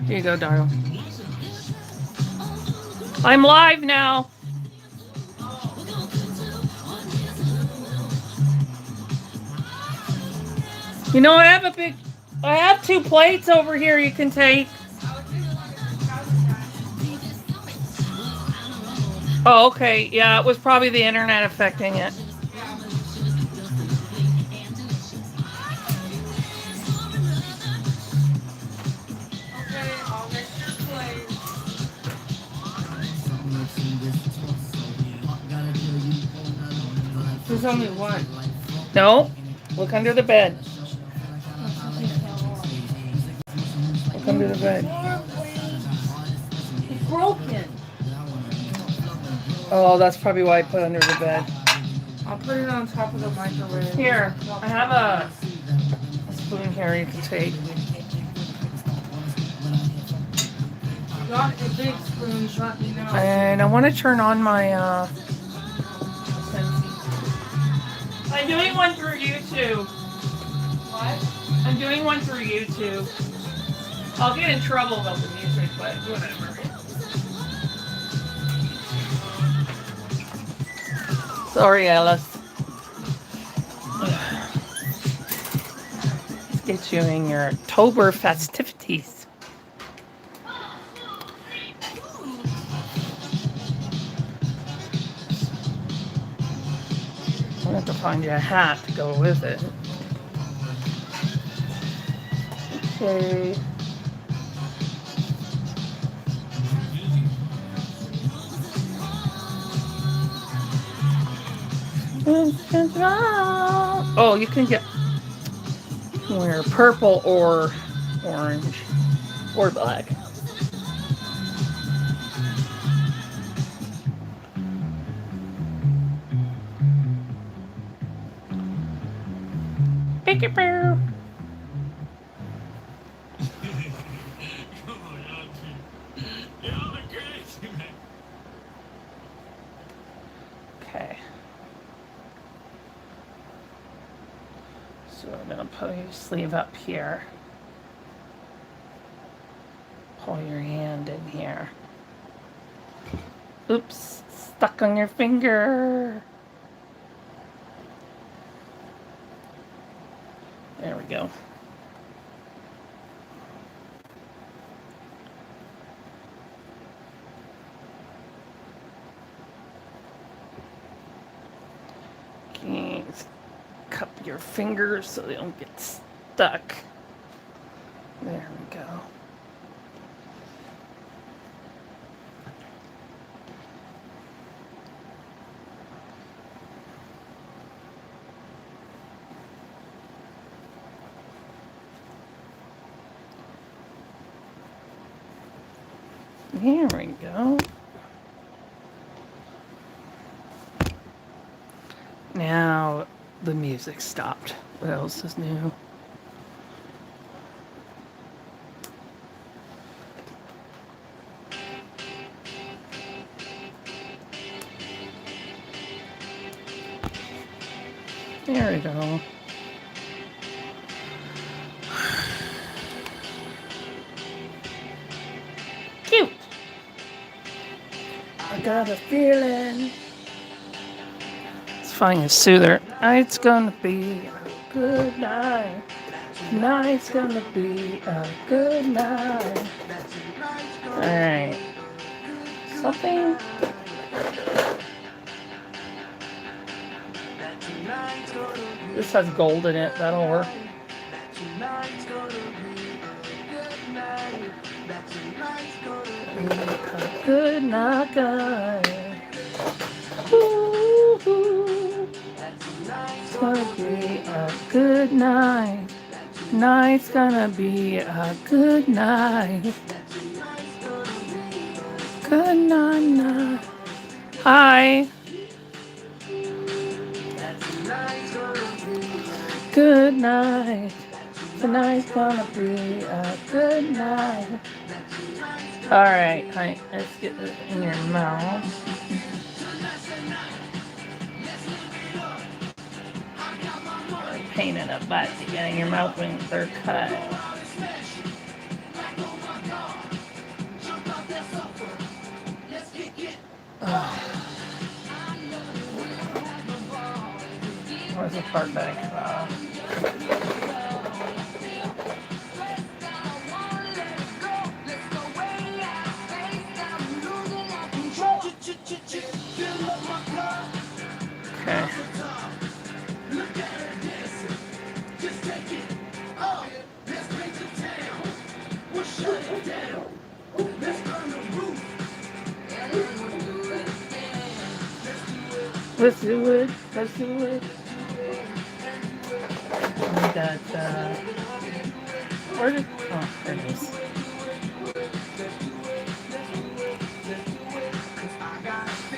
Here you go, darling. I'm live now. You know, I have 2 plates over here you can take. Oh, okay. Yeah, it was probably the internet affecting it. There's only one. No, look under the bed. Look under the bed. It's broken. Oh, that's probably why I put it under the bed. I'll put it on top of the microwave. Here, I have a spoon here you can take. Got a big spoon, let me know. And I want to turn on my I'm doing one through YouTube. What? I'm doing one through YouTube. I'll get in trouble about the music, but whatever. Sorry, Alice. Get you in your October festivities. I'll have to find you a hat to go with it. Okay. Oh, you can wear purple or orange or black. Pickle. Okay. So I'm going to put your sleeve up here. Pull your hand in here. Oops, stuck on your finger. There we go. Okay, cup your fingers so they don't get stuck. There we go. There we go. Now the music stopped. What else is new? There we go. Cute. I got a feeling. Let's find a soother. It's gonna be a good night. Tonight's gonna be a good night. Alright. Something. This has gold in it. That'll work. A good night, guy. Ooh, it's gonna be a good night. Tonight's gonna be a good night. Good night, night. Hi. Good night. Tonight's gonna be a good night. Alright, honey, let's get this in your mouth. Pain in the butt to get in your mouth when they're cut. the part that I okay. Let's do it. Let's do it. I got, where did, oh, there it is.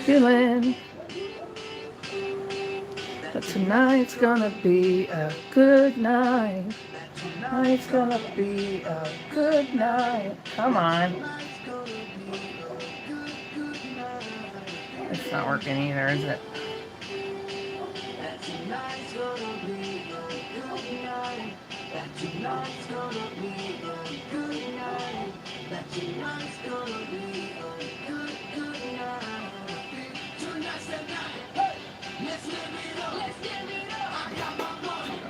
Feeling that tonight's gonna be a good night. Tonight's gonna be a good night. Come on. It's not working either, is it?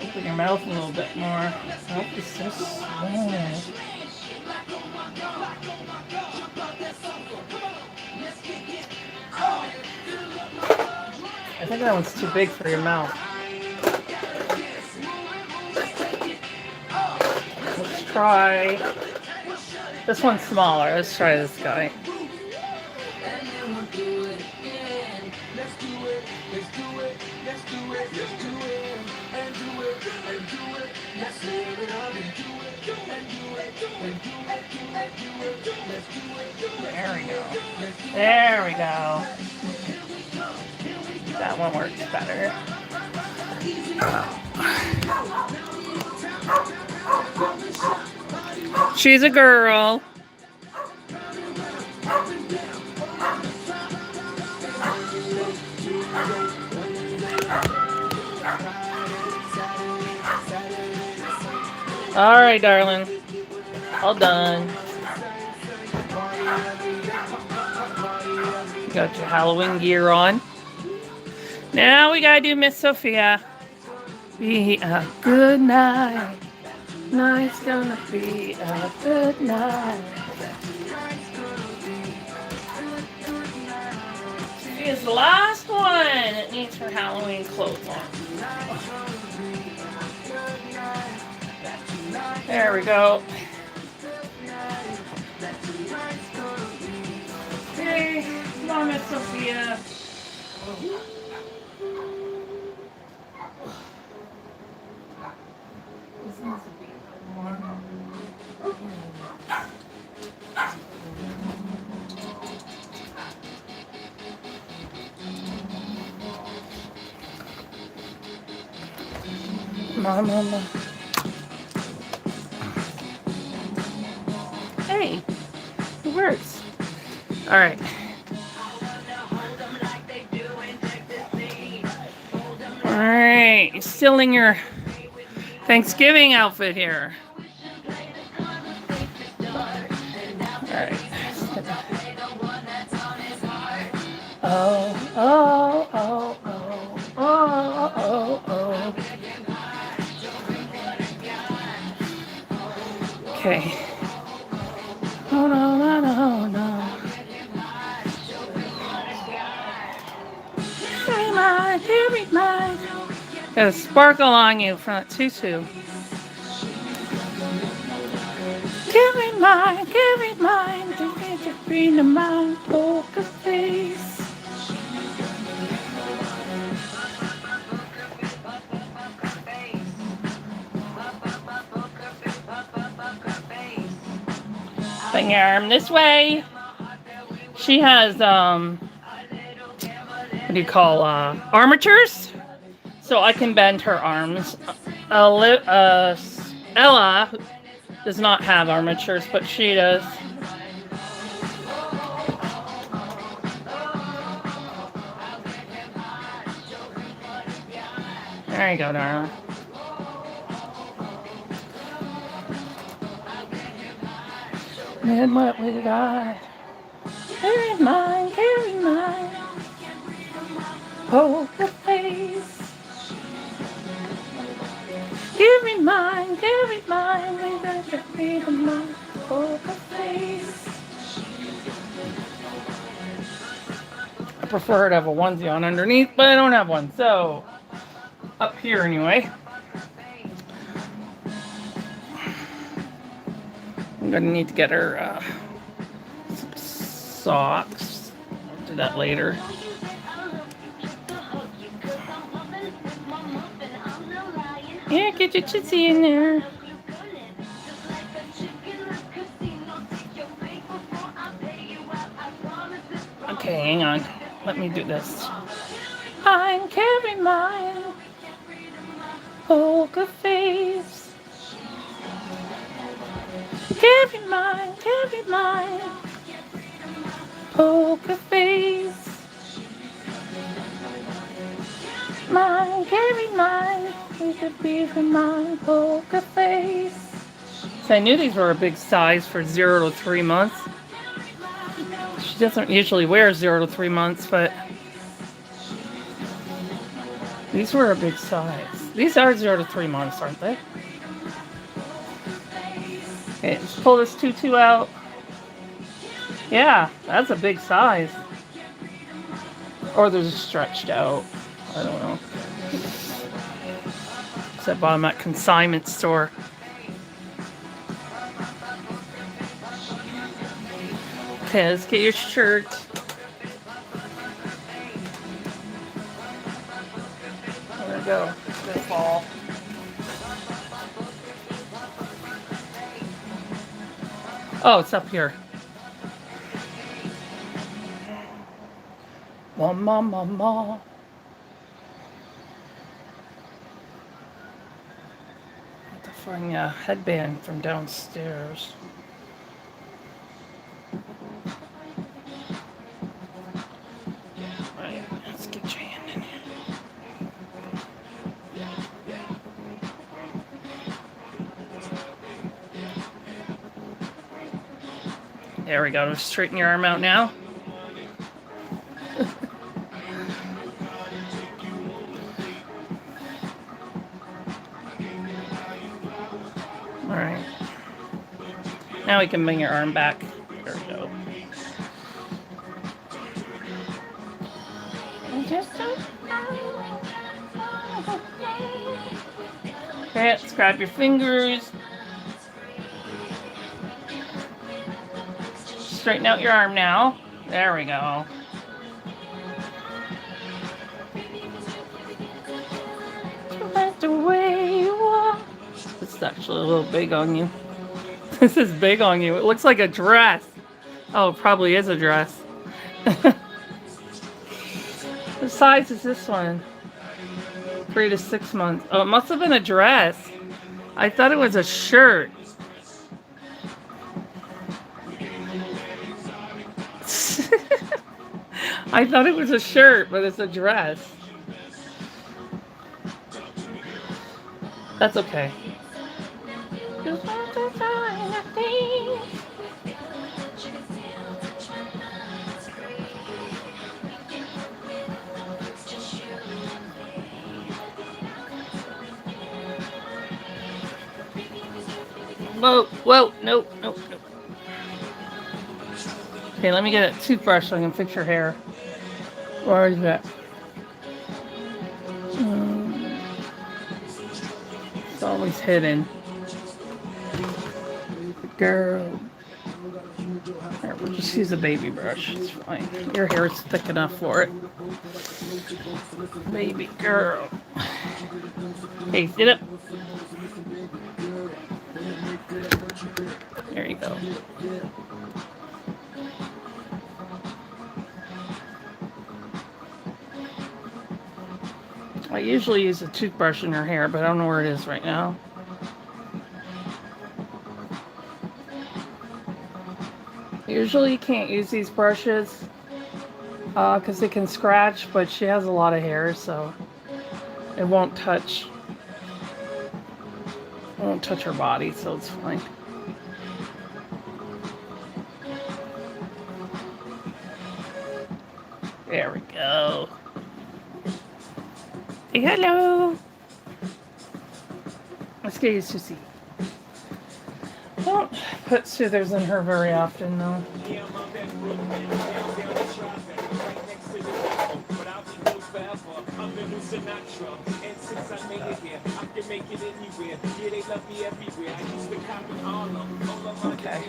Open your mouth a little bit more. Oh, it's so slow. I think that one's too big for your mouth. Let's try. This one's smaller. Let's try this guy. There we go. There we go. That one works better. She's a girl. All right, darling. All done. You got your Halloween gear on. Now we gotta do Miss Sophia. Be a good night. Night's gonna be a good night. She is the last one that needs her Halloween clothes on. There we go. Okay, come on, Miss Sophia. Mama. Hey, it works. All right. All right, you're still in your Thanksgiving outfit here. All right. Oh, oh, oh, oh, oh, oh, oh. Okay. Oh, no, no, no, no. Carry mine, carry mine. Got a sparkle on you from that tutu. Carry mine, to bring the mine, poker face. Bring your arm this way. She has, what do you call, armatures? So I can bend her arms. Ella does not have armatures, but she does. There you go, darling. And what we got? Carry mine, poker face. Carry mine, carry mine. We got to be the mine. Poker face. I prefer to have a onesie on underneath, but I don't have one. So, up here anyway. I'm gonna need to get her some socks. I'll do that later. Yeah, get your tootsie in there. Okay, hang on. Let me do this. I carry mine. Poker face. Carry mine, carry mine. Poker face. Mine, carry mine. We could be for mine. Poker face. So I knew these were a big size for 0 to 3 months. She doesn't usually wear 0 to 3 months, but these were a big size. These are 0 to 3 months, aren't they? Okay, let's pull this tutu out. Yeah, that's a big size. Or they're just stretched out. I don't know. So I bought them at consignment store. Okay, let's get your shirt. There we go. It's gonna fall. Oh, it's up here. Mama, mama. I have to find a headband from downstairs. Right, let's get your hand in here. There we go. Straighten your arm out now. All right. Now we can bring your arm back. There we go. Okay, let's grab your fingers. Straighten out your arm now. There we go. The way you walk. This is actually a little big on you. This is big on you. It looks like a dress. Oh, it probably is a dress. What size is this one? 3 to 6 months. Oh, it must have been a dress. I thought it was a shirt. I thought it was a shirt, but it's a dress. That's okay. Whoa, whoa, nope, nope, nope. Okay, let me get a toothbrush so I can fix your hair. Where is that? It's always hidden. Girl. There, we'll just use a baby brush. It's fine. Your hair is thick enough for it. Baby girl. Hey, sit up. There you go. I usually use a toothbrush in her hair, but I don't know where it is right now. Usually you can't use these brushes because they can scratch, but she has a lot of hair, so it won't touch. It won't touch her body, so it's fine. There we go. Say hello. Let's get used to see. Don't put soothers in her very often, though. Okay.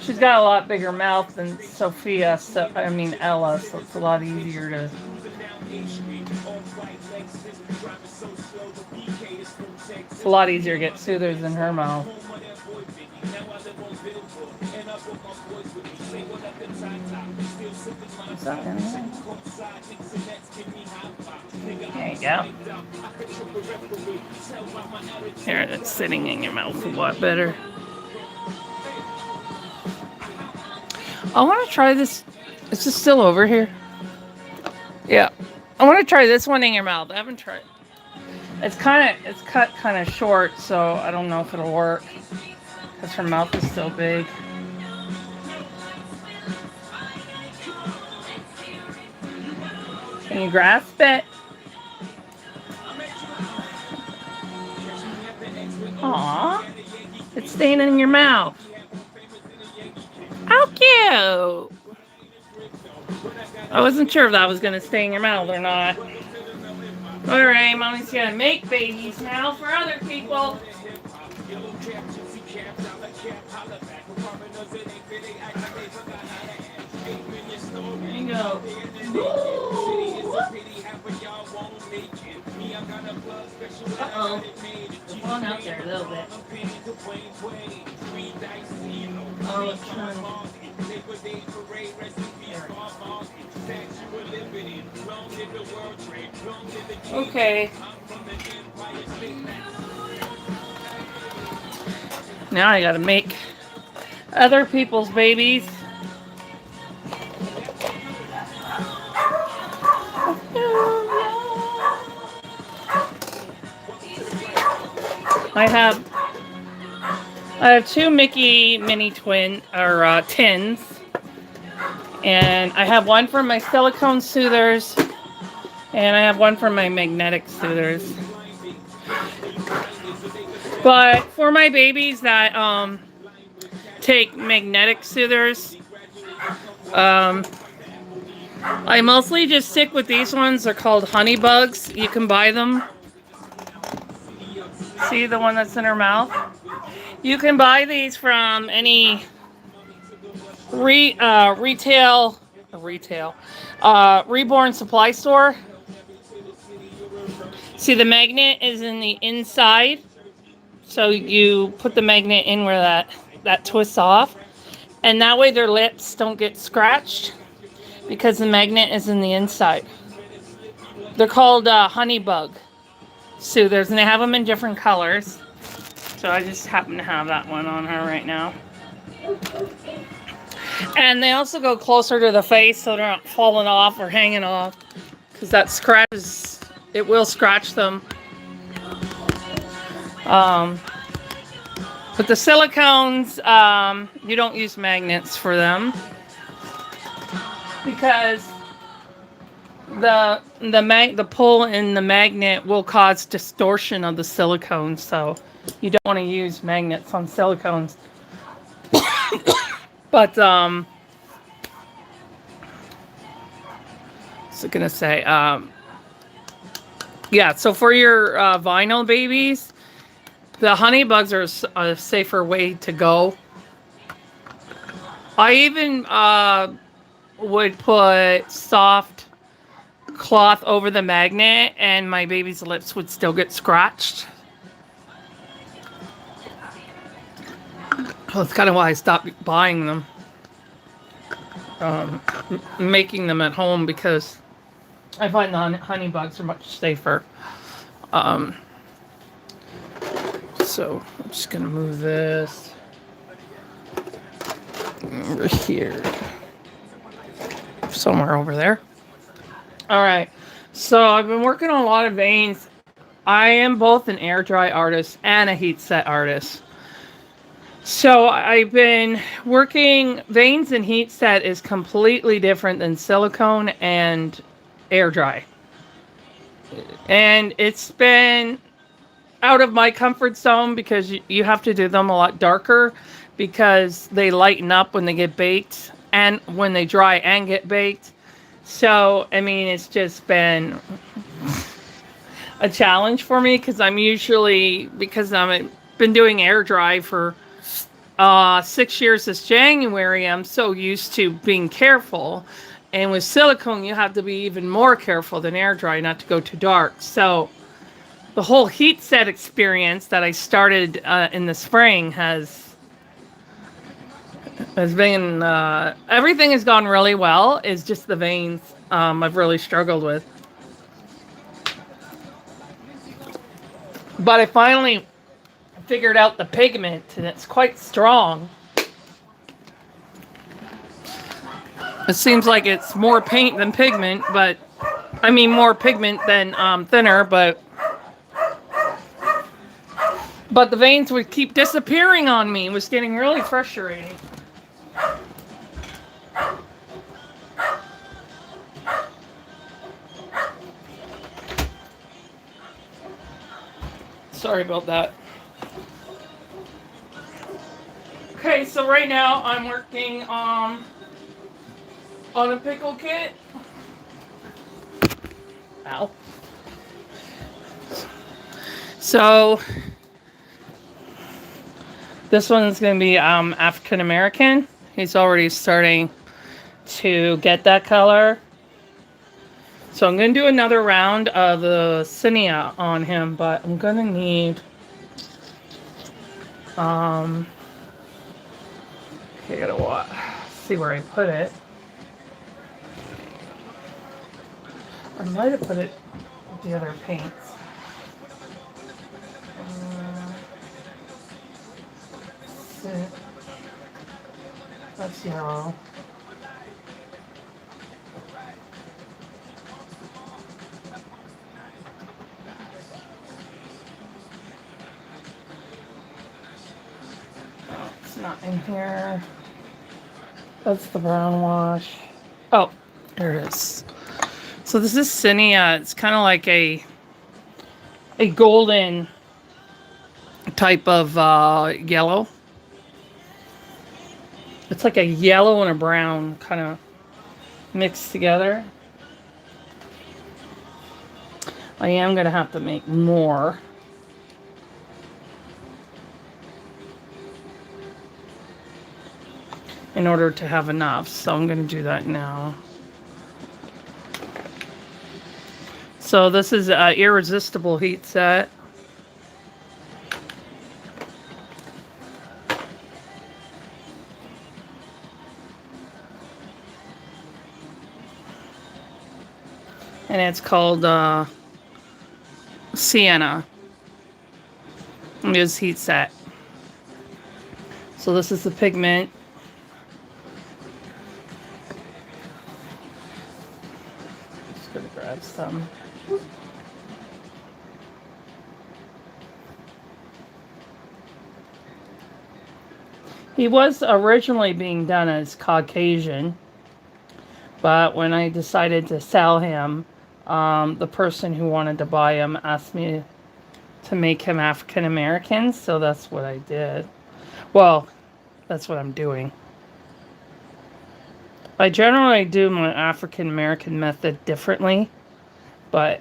She's got a lot bigger mouth than Sophia, so I mean Ella, so it's a lot easier to. It's a lot easier to get soothers in her mouth. What's that in there? There you go. Here, it's sitting in your mouth a lot better. I want to try this. Is this still over here? Yeah. I want to try this one in your mouth. I haven't tried. It's cut kind of short, so I don't know if it'll work. Because her mouth is so big. Can you grasp it? Aww. It's staying in your mouth. How cute! I wasn't sure if that was going to stay in your mouth or not. Alright, Mommy's going to make babies now for other people. There you go. Uh-oh. There's one out there a little bit. Oh, it's trying. Okay. Now I gotta make other people's babies. I have two Mickey mini twin or tins, and I have one for my silicone soothers, and I have one for my magnetic soothers. But for my babies that take magnetic soothers, I mostly just stick with these ones. They're called honey bugs. You can buy them. See the one that's in her mouth? You can buy these from any Reborn supply store. See, the magnet is in the inside. So you put the magnet in where that twists off. And that way their lips don't get scratched because the magnet is in the inside. They're called honey bug soothers, and they have them in different colors. So I just happen to have that one on her right now. And they also go closer to the face so they're not falling off or hanging off, because that scratches, it will scratch them. But the silicones, you don't use magnets for them, because the pull in the magnet will cause distortion of the silicone, so you don't want to use magnets on silicones. But what's I gonna say? Yeah, so for your vinyl babies, the honey bugs are a safer way to go. I even would put soft cloth over the magnet, and my baby's lips would still get scratched. Well, that's kind of why I stopped buying them, making them at home, because I find the honey bugs are much safer. So I'm just gonna move this over here, somewhere over there. All right, so I've been working on a lot of veins. I am both an air dry artist and a heat set artist. So I've been working, veins and heat set is completely different than silicone and air dry. And it's been out of my comfort zone because you have to do them a lot darker because they lighten up when they get baked and when they dry and get baked. So, I mean, it's just been a challenge for me because I'm usually, because I've been doing air dry for 6 years this January, I'm so used to being careful. And with silicone, you have to be even more careful than air dry not to go too dark. So, the whole heat set experience that I started in the spring has been everything has gone really well. It's just the veins I've really struggled with. But I finally figured out the pigment, and it's quite strong. It seems like it's more paint than pigment, but I mean more pigment than thinner, but the veins would keep disappearing on me. It was getting really frustrating. Sorry about that. Okay, so right now I'm working on a pickle kit. Ow. So this one's going to be African American. He's already starting to get that color. So I'm going to do another round of the Sienna on him, but I'm going to need okay, I gotta see where I put it. I might have put it with the other paints. That's yellow. It's not in here. That's the brown wash. Oh, there it is. So this is Sienna. It's kind of like a golden type of yellow. It's like a yellow and a brown kind of mixed together. I am going to have to make more. In order to have enough, so I'm going to do that now. So this is an irresistible heat set. And it's called Sienna. It is heat set. So this is the pigment. Just gonna grab some. He was originally being done as Caucasian, but when I decided to sell him, the person who wanted to buy him asked me to make him African American, so that's what I did. Well, that's what I'm doing. I generally do my African American method differently, but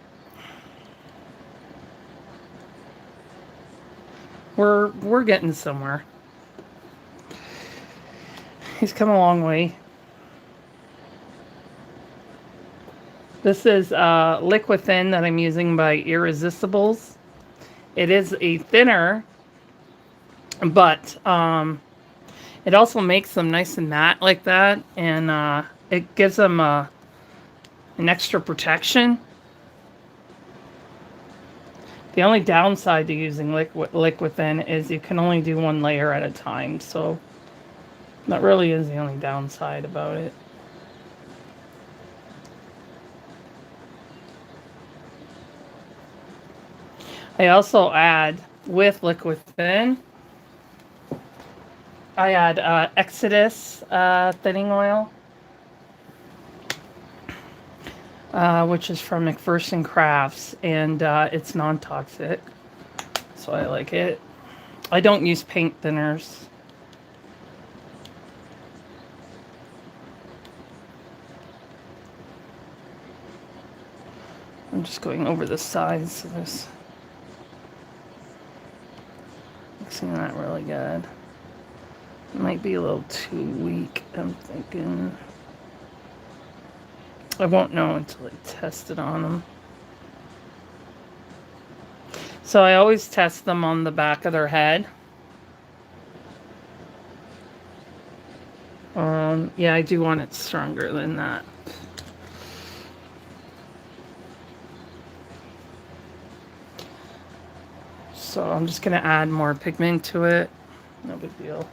we're getting somewhere. He's come a long way. This is Liquid Thin that I'm using by Irresistibles. It is a thinner, but it also makes them nice and matte like that, and it gives them an extra protection. The only downside to using Liquid Thin is you can only do one layer at a time, so that really is the only downside about it. I also add, with Liquid Thin, I add Exodus thinning oil. which is from McPherson Crafts, and it's non-toxic, so I like it. I don't use paint thinners. I'm just going over the sides of this. Mixing that really good. It might be a little too weak, I'm thinking. I won't know until I test it on them. So I always test them on the back of their head. Yeah, I do want it stronger than that. So I'm just going to add more pigment to it. No big deal.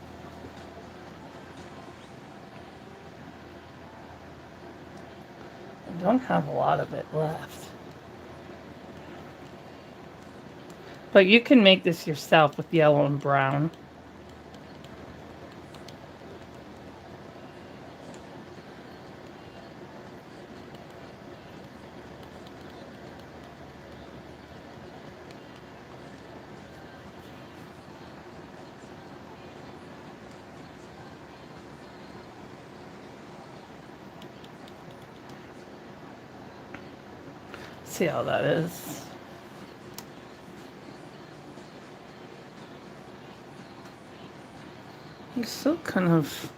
I don't have a lot of it left. But you can make this yourself with yellow and brown. See how that is. I'm still kind of...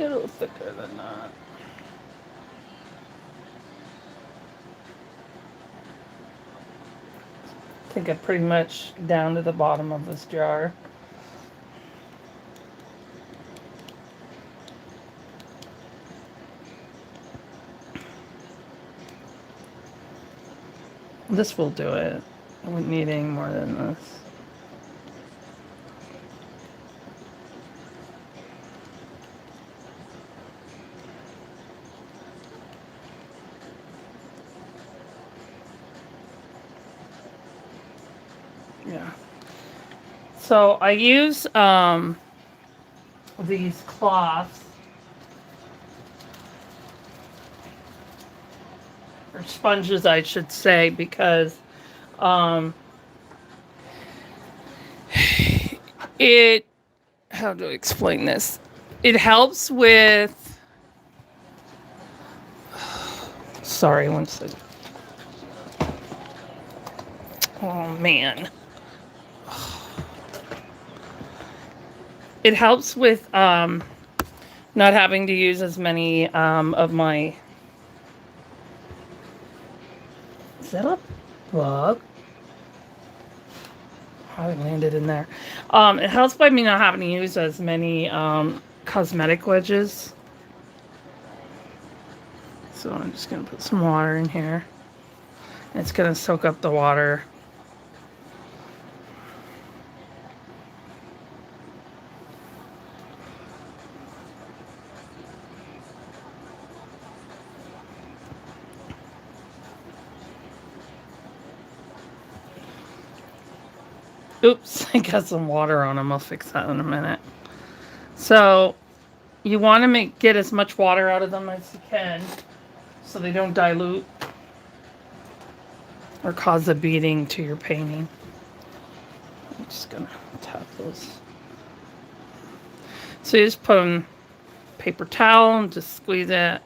a little thicker than that. I think I'm pretty much down to the bottom of this jar. This will do it. I wouldn't need any more than this. Yeah. So I use these cloths, or sponges I should say, because it, how do I explain this? It helps with, sorry, one second. Oh man. It helps with not having to use as many of my... Is that a bug? How it landed in there. It helps by me not having to use as many cosmetic wedges. So I'm just going to put some water in here. It's going to soak up the water. Oops, I got some water on them. I'll fix that in a minute. So you want to get as much water out of them as you can so they don't dilute or cause a beading to your painting. I'm just going to tap those. So you just put on paper towel and just squeeze it.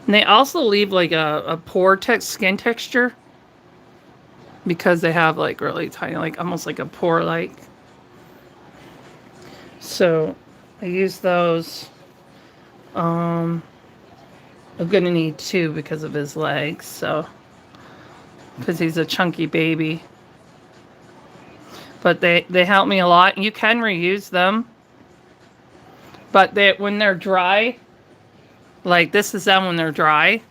And they also leave like a pore skin texture, because they have like really tiny, like almost like a pore like. So I use those. I'm gonna need 2 because of his legs, so because he's a chunky baby. But they help me a lot. You can reuse them, but when they're dry, like this is them when they're dry.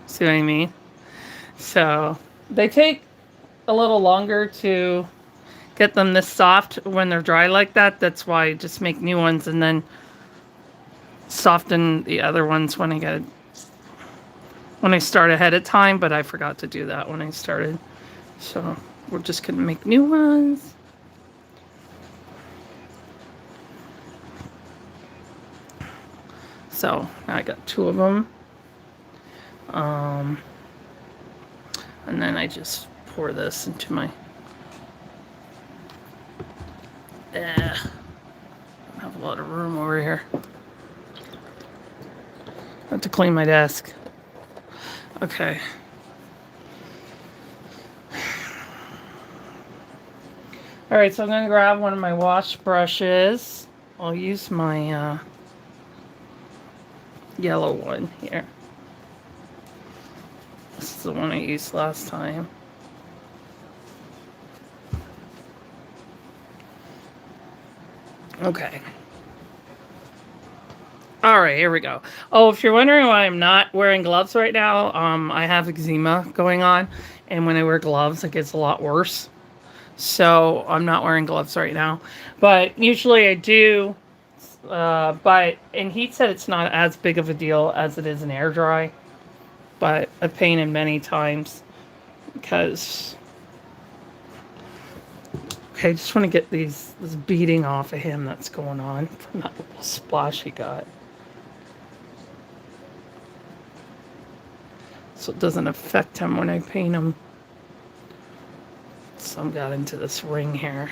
See what I mean? So they take a little longer to get them this soft when they're dry like that. That's why I just make new ones and then soften the other ones when I start ahead of time, but I forgot to do that when I started. So we're just gonna make new ones. So now I got 2 of them. And then I just pour this into my. I have a lot of room over here. I have to clean my desk. Okay. All right, so I'm going to grab one of my wash brushes. I'll use my yellow one here. This is the one I used last time. Okay. All right, here we go. Oh, if you're wondering why I'm not wearing gloves right now, I have eczema going on, and when I wear gloves, it gets a lot worse. So I'm not wearing gloves right now, but usually I do. And he said it's not as big of a deal as it is in air dry, but I've painted many times because. Okay, I just want to get this beading off of him that's going on from that little splash he got. So it doesn't affect him when I paint him. Some got into this ring here.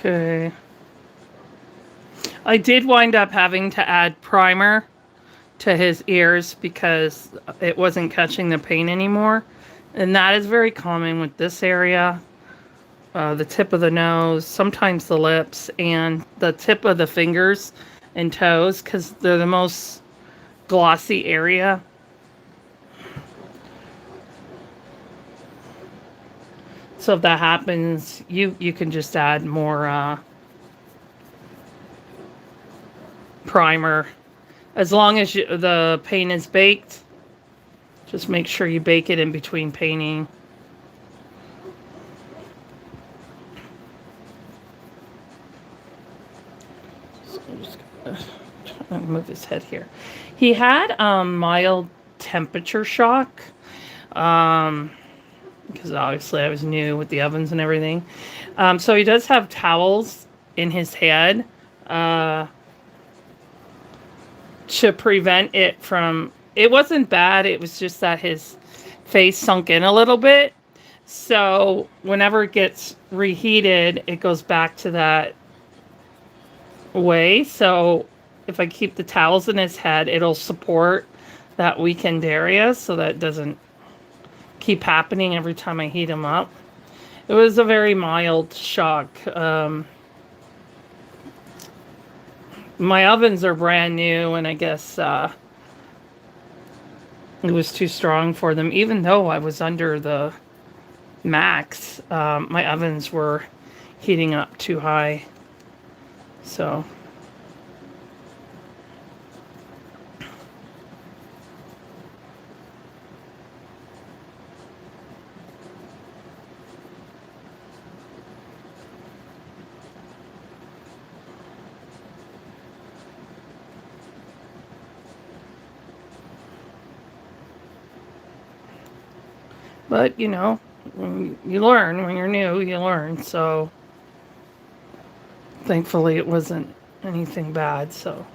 Okay. I did wind up having to add primer to his ears because it wasn't catching the paint anymore. And that is very common with this area. The tip of the nose, sometimes the lips, and the tip of the fingers and toes because they're the most glossy area. So if that happens, you can just add more primer. As long as the paint is baked, just make sure you bake it in between painting. So I'm just gonna move his head here. He had mild temperature shock. Because obviously I was new with the ovens and everything. So he does have towels in his head to prevent it from... It wasn't bad. It was just that his face sunk in a little bit. So whenever it gets reheated, it goes back to that way. So if I keep the towels in his head, it'll support that weakened area so that it doesn't keep happening every time I heat them up. It was a very mild shock. My ovens are brand new, and I guess it was too strong for them. Even though I was under the max, my ovens were heating up too high. So... But, you know, you learn. When you're new, you learn. So, thankfully, it wasn't anything bad, so.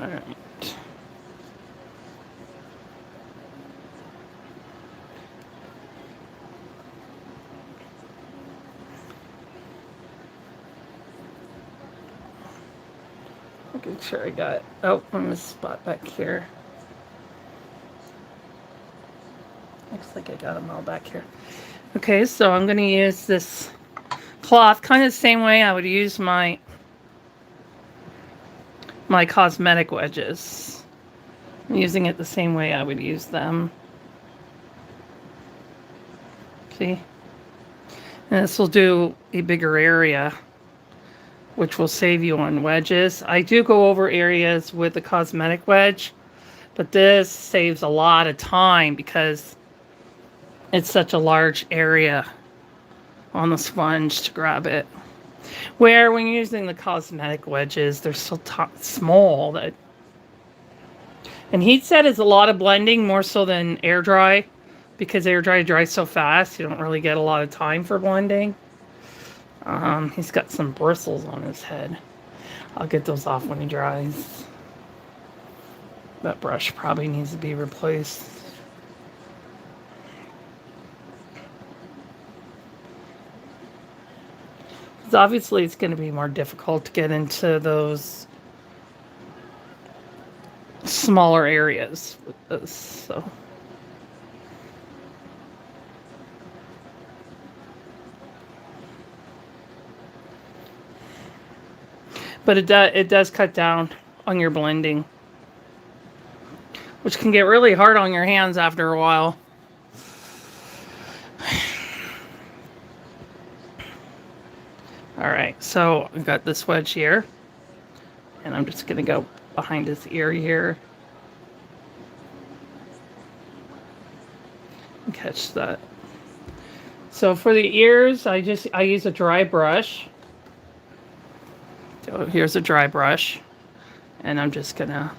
All right. Making sure I got... Oh, I'm a spot back here. Looks like I got them all back here. Okay, so I'm going to use this cloth kind of the same way I would use my cosmetic wedges. I'm using it the same way I would use them. See? And this will do a bigger area, which will save you on wedges. I do go over areas with the cosmetic wedge, but this saves a lot of time because it's such a large area on the sponge to grab it. Where when you're using the cosmetic wedges, they're so small that... And heat set is a lot of blending, more so than air dry, because air dry dries so fast, you don't really get a lot of time for blending. He's got some bristles on his head. I'll get those off when he dries. That brush probably needs to be replaced. Because obviously it's going to be more difficult to get into those smaller areas with this, so... But it does cut down on your blending, which can get really hard on your hands after a while. Alright, so I've got this wedge here, and I'm just going to go behind his ear here. And catch that. So for the ears, I use a dry brush. So here's a dry brush, and I'm just going to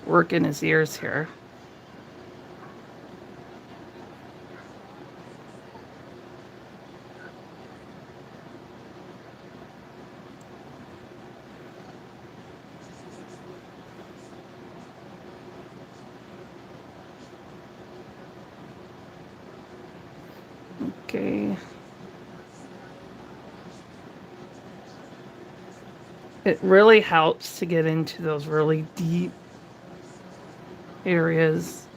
work in his ears here. Okay. It really helps to get into those really deep areas.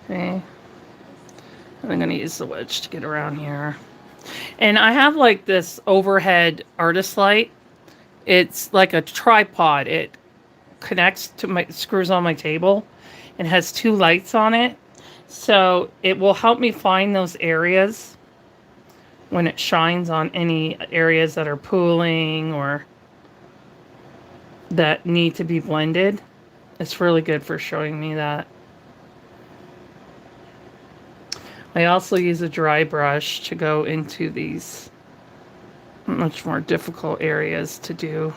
Okay. And I'm going to use the wedge to get around here. And I have like this overhead artist light. It's like a tripod. It connects to my screws on my table and has two lights on it. So it will help me find those areas when it shines on any areas that are pooling or that need to be blended. It's really good for showing me that. I also use a dry brush to go into these much more difficult areas to do.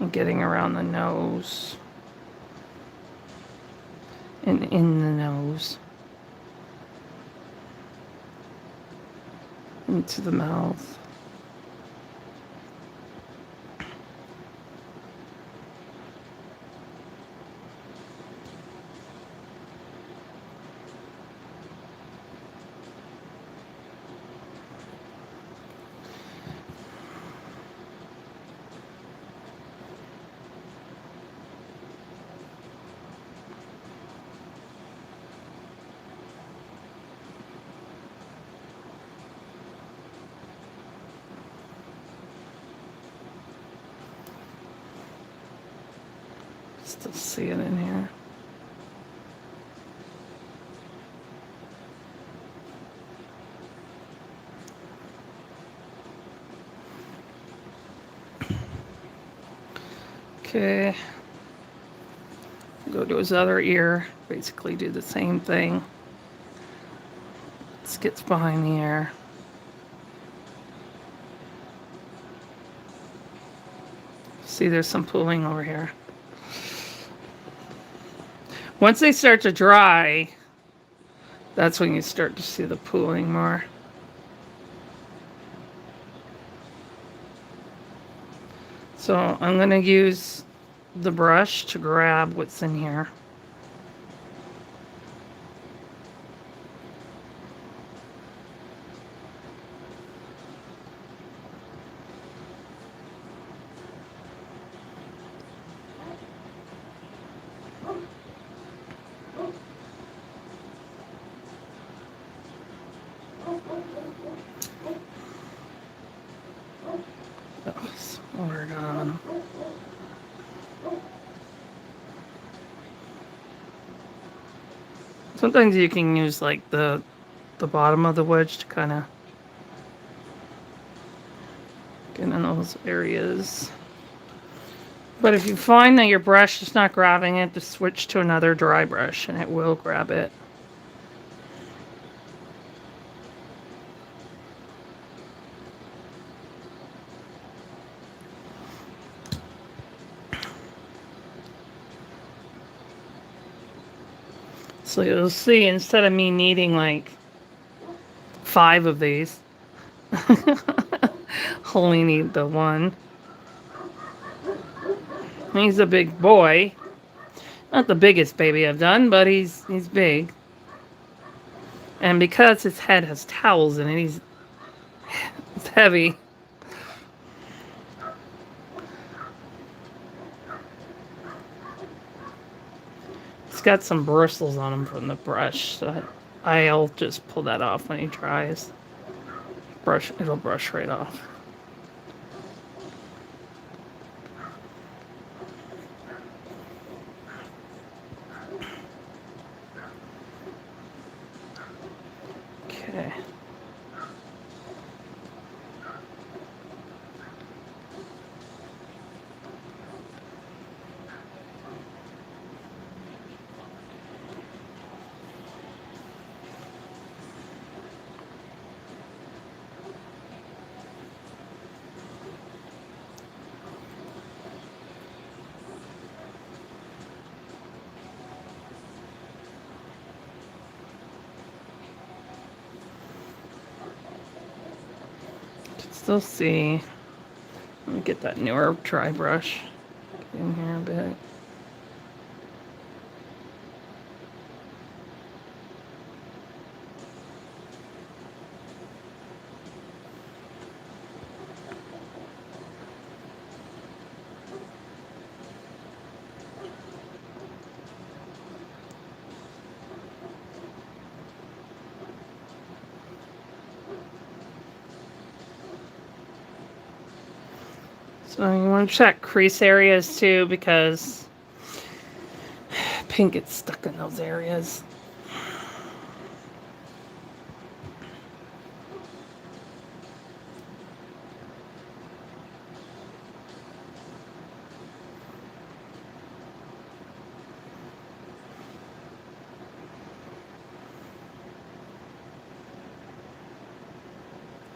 And getting around the nose. And in the nose. Into the mouth. Still see it in here. Okay. Go to his other ear. Basically do the same thing. This gets behind the ear. See, there's some pooling over here. Once they start to dry, that's when you start to see the pooling more. So I'm going to use the brush to grab what's in here. Sometimes you can use like the bottom of the wedge to kind of get in those areas. But if you find that your brush is not grabbing it, just switch to another dry brush and it will grab it. So you'll see, instead of me needing like 5 of these, only need the one. He's a big boy. Not the biggest baby I've done, but he's big. And because his head has towels in it, it's heavy. It's got some bristles on him from the brush, so I'll just pull that off when he dries. It'll brush right off. Okay. Still see. Let me get that newer dry brush. Get in here a bit. So you want to check crease areas too, because pink gets stuck in those areas.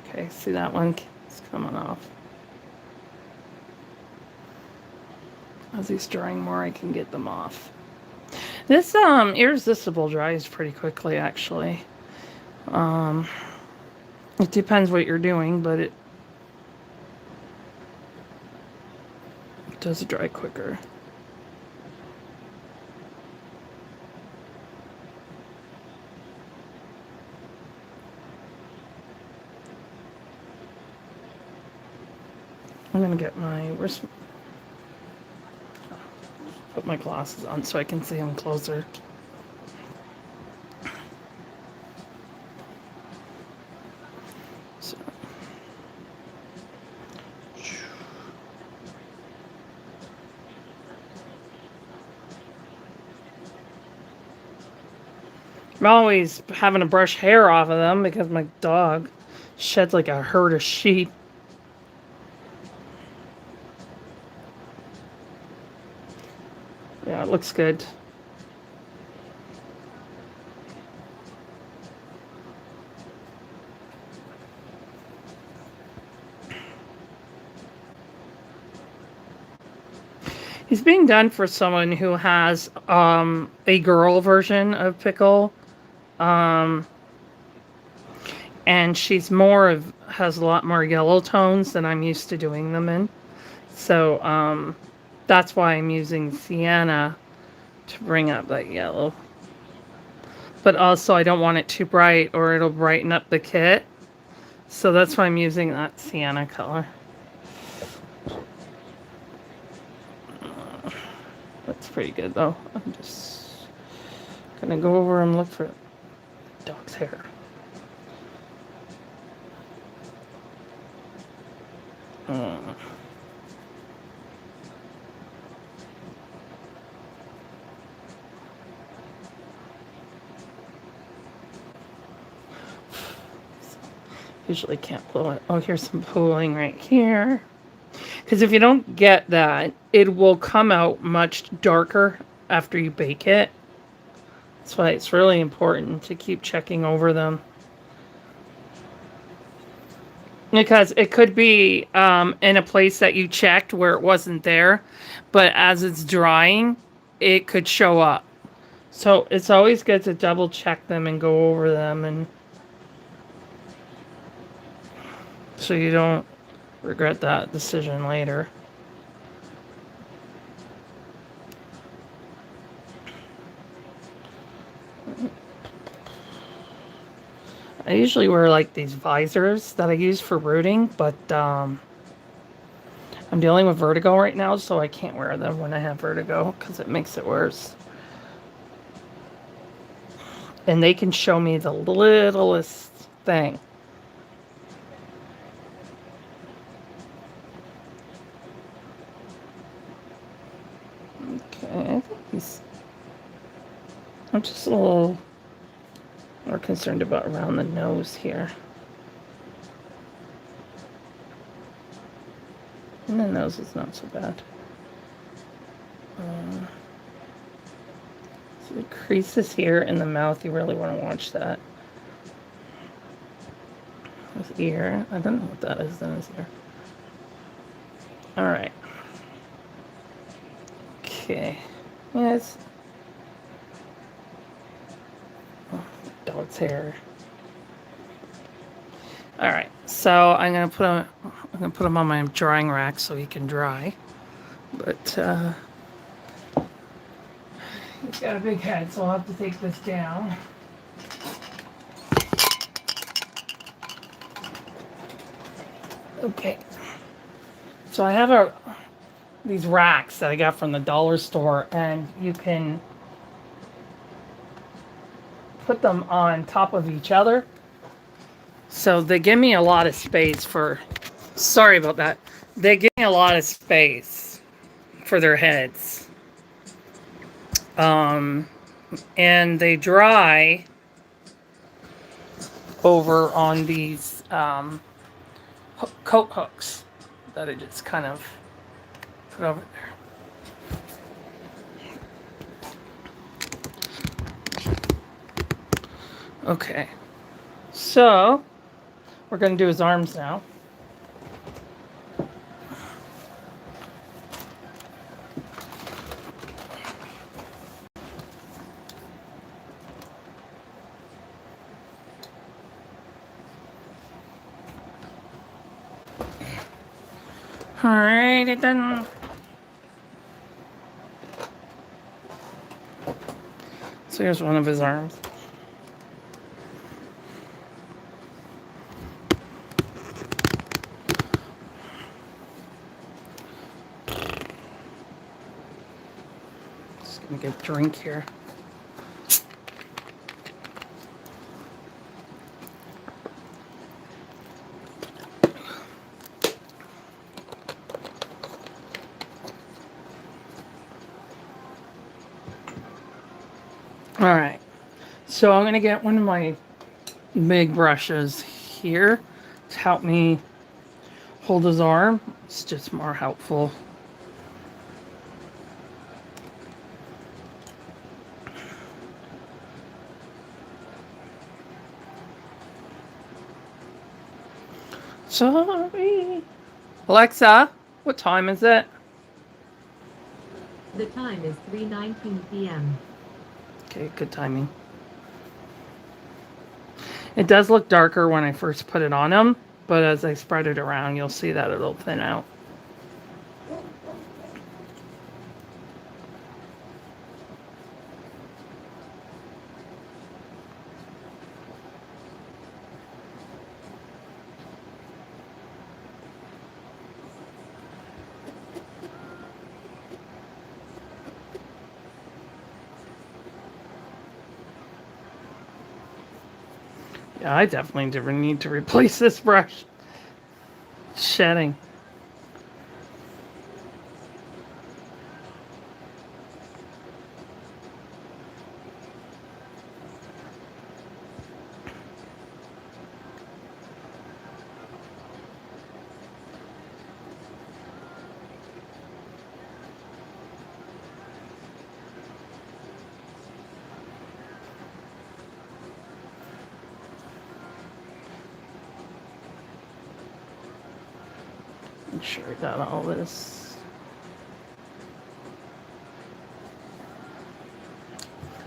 Okay, see that one? It's coming off. As he's drying more, I can get them off. This irresistible dries pretty quickly, actually. It depends what you're doing, but it does dry quicker. I'm gonna get my wrist. Put my glasses on so I can see them closer. So. I'm always having to brush hair off of them because my dog sheds like a herd of sheep. Yeah, it looks good. He's being done for someone who has a girl version of Pickle. And she's has a lot more yellow tones than I'm used to doing them in. So that's why I'm using Sienna to bring up that yellow. But also I don't want it too bright or it'll brighten up the kit. So that's why I'm using that Sienna color. That's pretty good though. I'm just gonna go over and look for dog's hair. Usually can't pull it. Oh, here's some pulling right here. Because if you don't get that, it will come out much darker after you bake it. That's why it's really important to keep checking over them. Because it could be in a place that you checked where it wasn't there, but as it's drying, it could show up. So it's always good to double check them and go over them, and so you don't regret that decision later. I usually wear like these visors that I use for rooting, but I'm dealing with vertigo right now, so I can't wear them when I have vertigo because it makes it worse. And they can show me the littlest thing. Okay, I think I'm just a little more concerned about around the nose here. And the nose is not so bad. So the creases here in the mouth, you really want to watch that. His ear, I don't know what that is in his ear. All right. Okay. Yeah, it's dog's hair. All right. So I'm gonna put him on my drying rack so he can dry. But he's got a big head, so I'll have to take this down. Okay. So I have these racks that I got from the dollar store, and you can put them on top of each other. So they give me a lot of space for, sorry about that. They give me a lot of space for their heads. And they dry over on these coat hooks that I just kind of put over there. Okay, so we're going to do his arms now. Alright, done. So here's one of his arms. Just gonna get a drink here. All right, so I'm gonna get one of my big brushes here to help me hold his arm. It's just more helpful. Sorry. Alexa, what time is it? The time is 3:19 p.m. Okay, good timing. It does look darker when I first put it on him, but as I spread it around, you'll see that it'll thin out. Yeah, I definitely need to replace this brush. It's shedding. Make sure I got all this.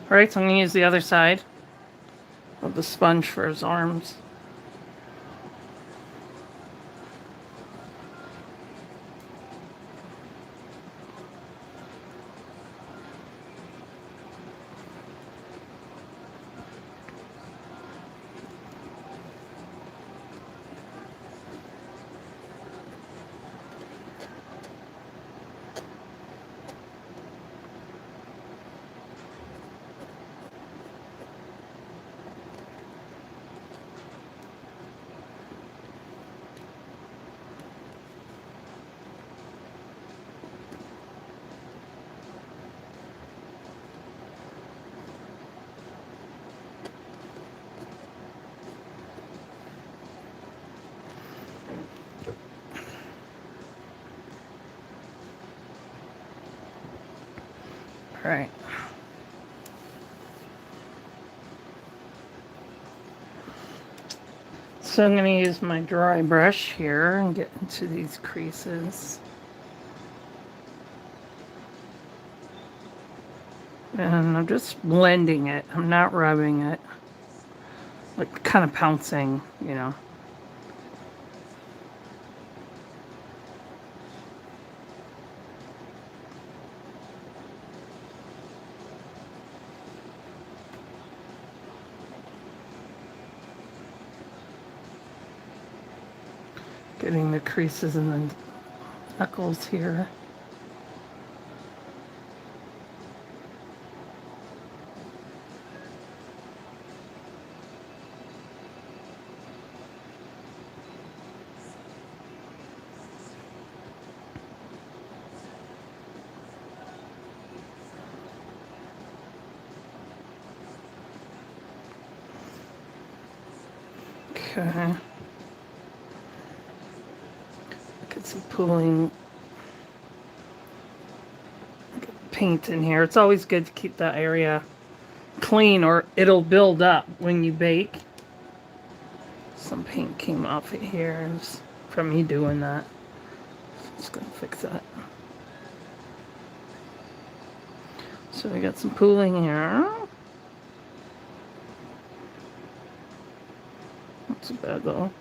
Alright, so I'm going to use the other side of the sponge for his arms. Alright. So I'm going to use my dry brush here and get into these creases. And I'm just blending it. I'm not rubbing it. Like kind of pouncing, you know. Getting the creases in the knuckles here. Okay. Get some pooling paint in here. It's always good to keep that area clean or it'll build up when you bake. Some paint came off it here just from me doing that. Just gonna fix that. So we got some pooling here. Not too bad though.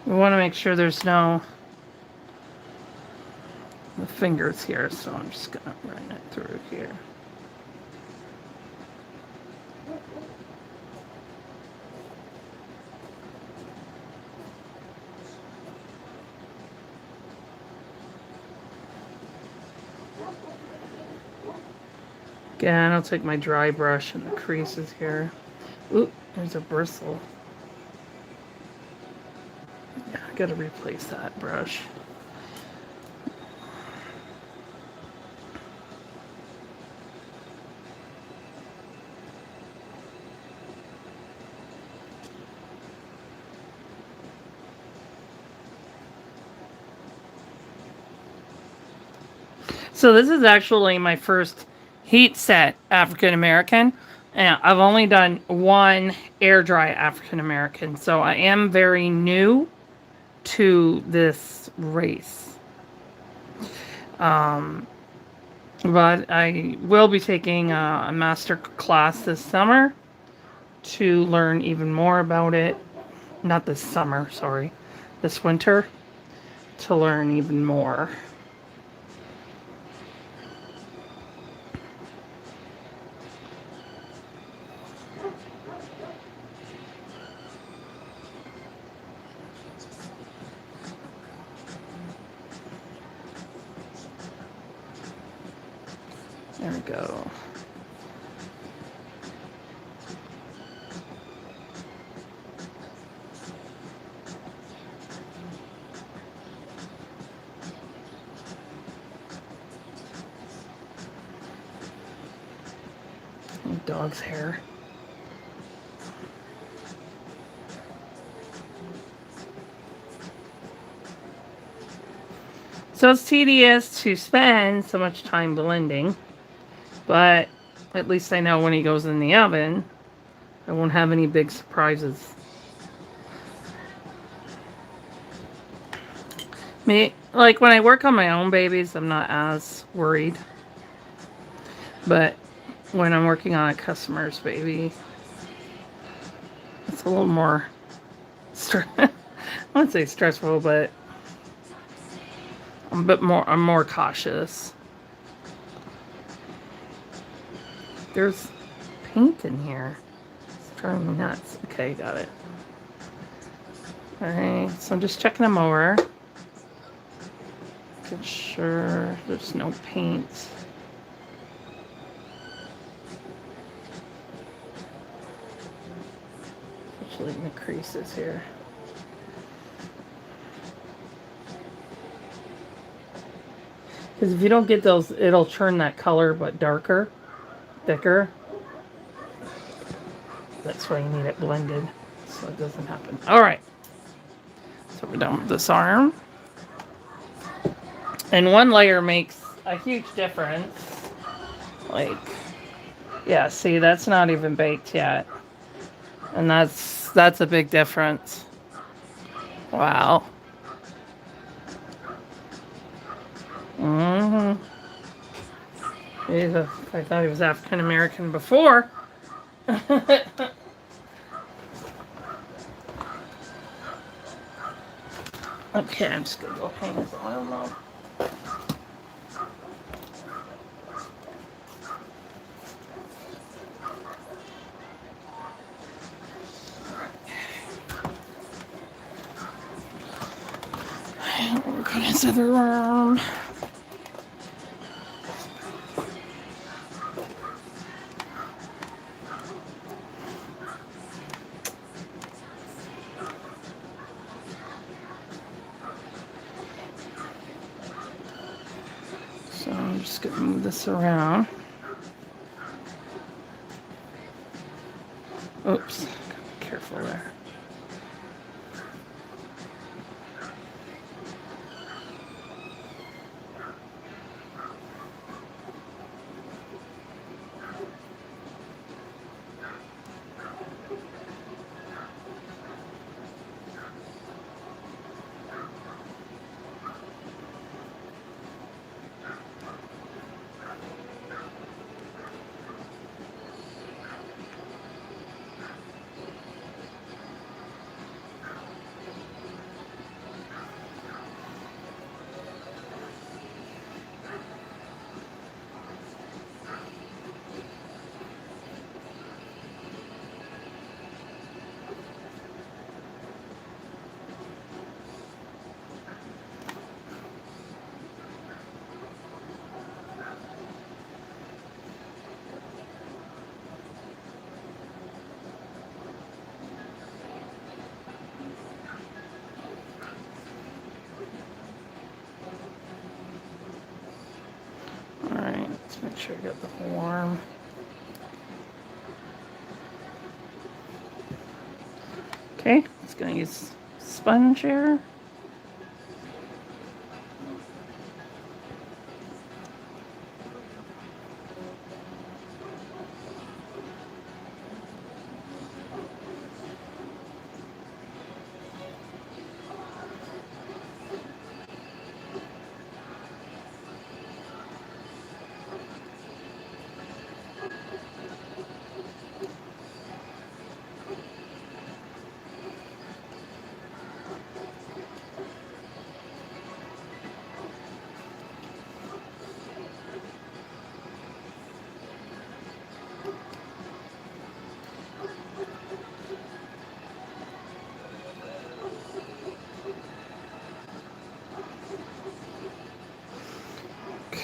We want to make sure there's no the fingers here, so I'm just gonna run it through here. Again, I'll take my dry brush in the creases here. Ooh, there's a bristle. Yeah, I gotta replace that brush. So this is actually my first heat set African American. And I've only done one air dry African American. So I am very new to this race. But I will be taking a master class this summer to learn even more about it. Not this summer, sorry. This winter. To learn even more. There we go. dog's hair. So it's tedious to spend so much time blending, but at least I know when he goes in the oven, I won't have any big surprises. Me, like when I work on my own babies, I'm not as worried. But when I'm working on a customer's baby, it's a little more, I wouldn't say stressful, but I'm more cautious. There's paint in here. It's driving me nuts. Okay, got it. Alright, so I'm just checking them over. Making sure there's no paint. Especially in the creases here. Because if you don't get those, it'll turn that color, but darker, thicker. That's why you need it blended, so it doesn't happen. All right. So we're done with this arm. And one layer makes a huge difference. Like, yeah, see, that's not even baked yet. And that's a big difference. Wow. Mm-hmm. I thought he was African American before. Okay, I'm just gonna go hang his oil now. Work on his other arm. So I'm just gonna move this around. Oops, careful there. Alright, let's make sure I got the whole arm. Okay, it's gonna use sponge here.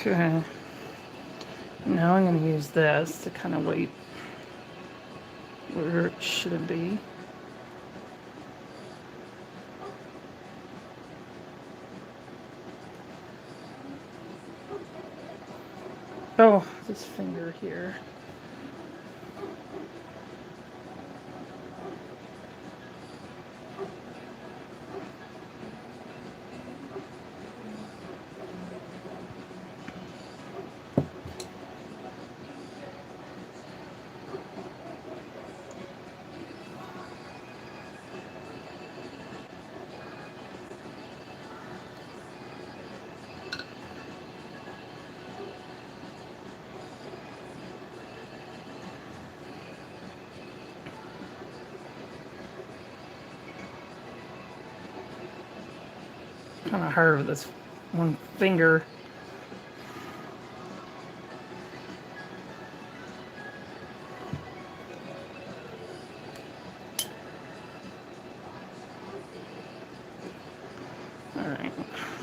Okay. Now I'm going to use this to kind of wait where it should be. Oh, this finger here. kind of hard with this one finger. Alright,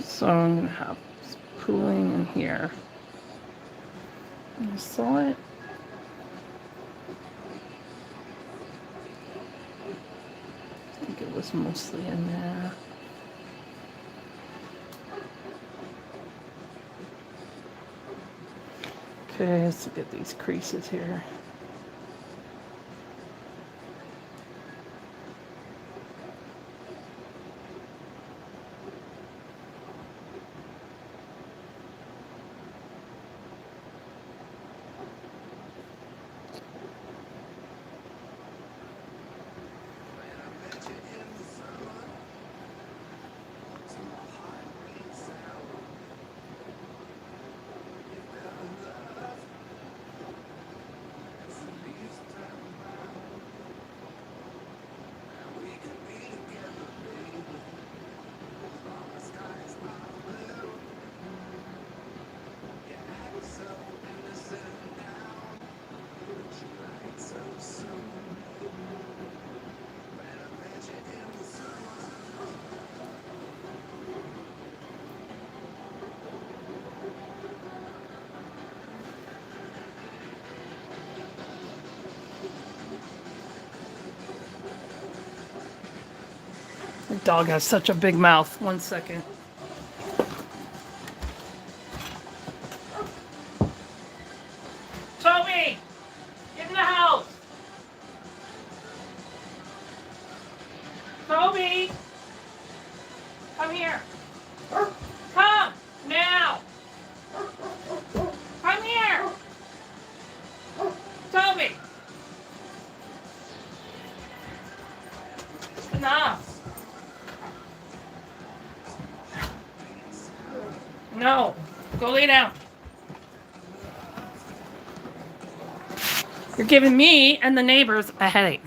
so I'm going to have pooling in here. You saw it? I think it was mostly in there. Okay, let's look at these creases here. The dog has such a big mouth. 1 second. Toby! Get in the house! Toby! Come here! Come! Now! Come here! Toby! Enough! No! Go lay down! You're giving me and the neighbors a headache.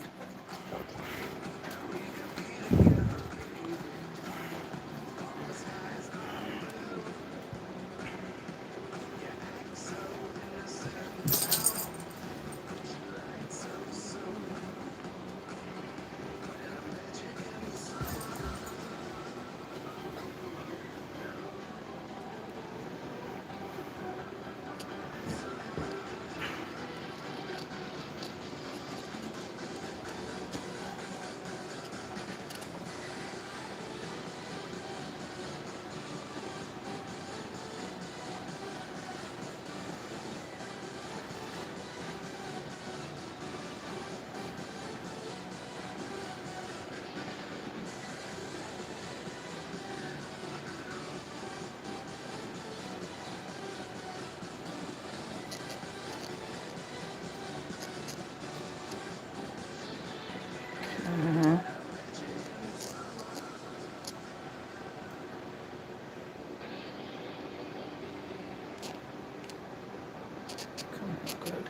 Good.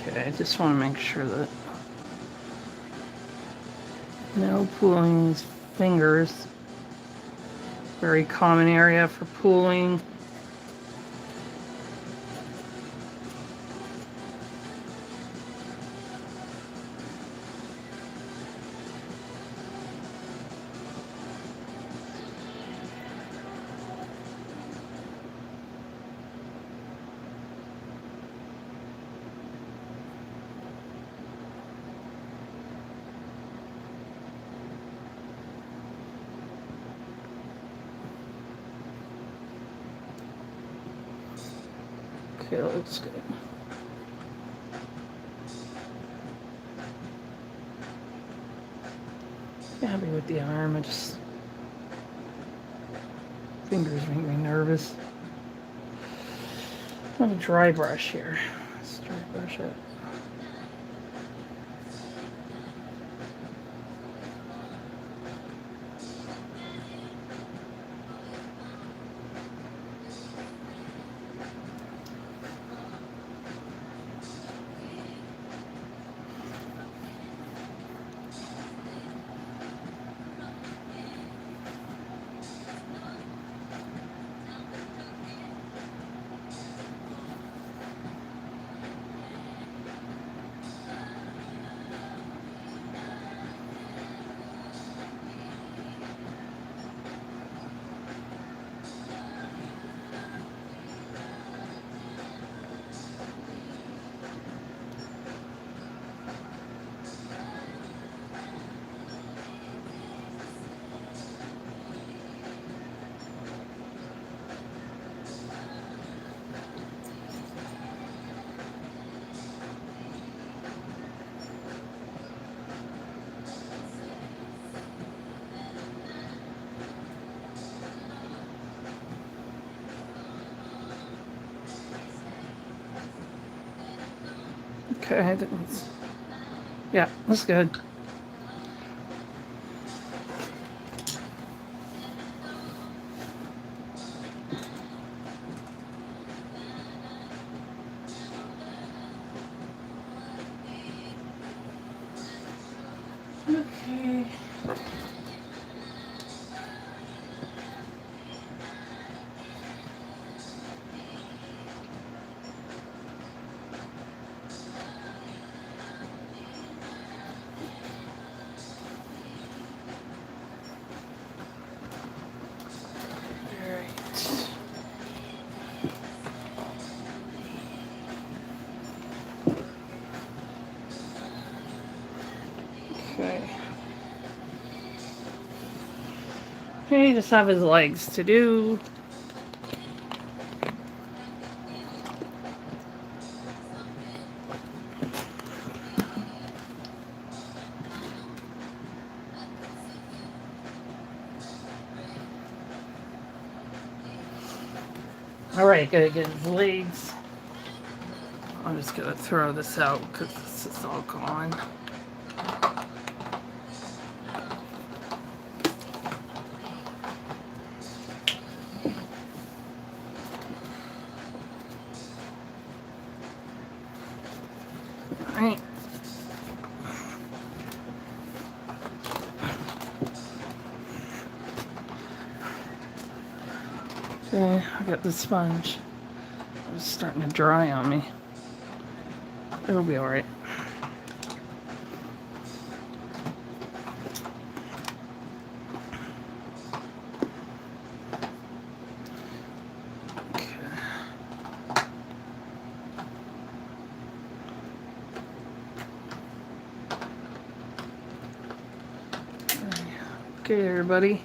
Okay, I just want to make sure that no pulling these fingers. Very common area for pulling. Okay, that looks good. Happy with the arm. I just fingers make me nervous. I'm gonna dry brush here. Let's dry brush it. Okay, yeah, that's good. Okay. Alright. Okay. Okay, just have his legs to do. Alright, gotta get his legs. I'm just gonna throw this out because this is all gone. Alright. Okay, I got the sponge. It's starting to dry on me. It'll be alright. Okay, everybody.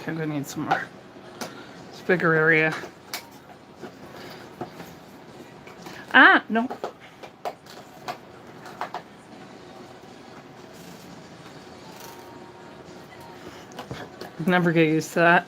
Okay, I'm gonna need some more. It's a bigger area. Ah, no. Never get used to that.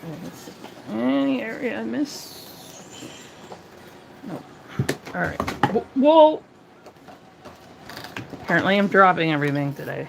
Let's see. Any area I missed? Nope. All right. Well, apparently I'm dropping everything today.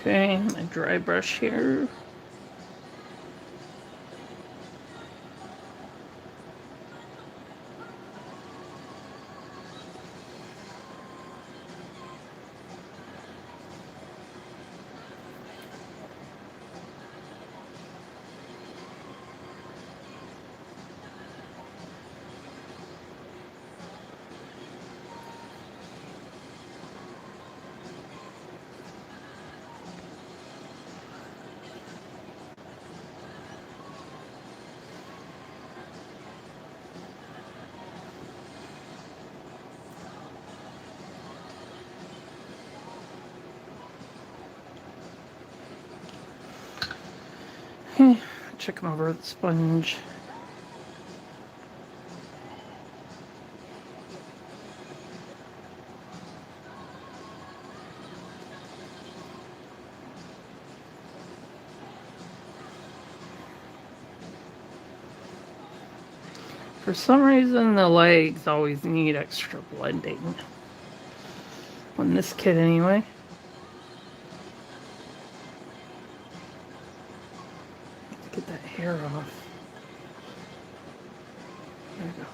Okay, my dry brush here. Checking over the sponge. For some reason, the legs always need extra blending. On this kit, anyway. Get that hair off. There we go.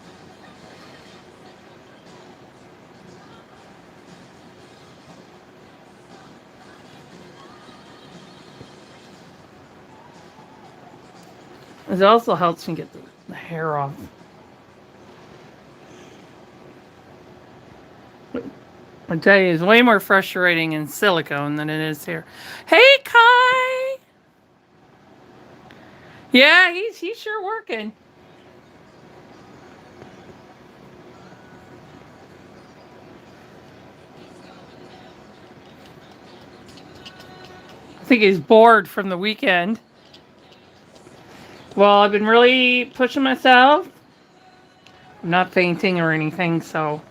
It also helps me get the hair off. I tell you, it's way more frustrating in silicone than it is here. Hey, Kai! Yeah, he's sure working. I think he's bored from the weekend. Well, I've been really pushing myself. I'm not fainting or anything, so.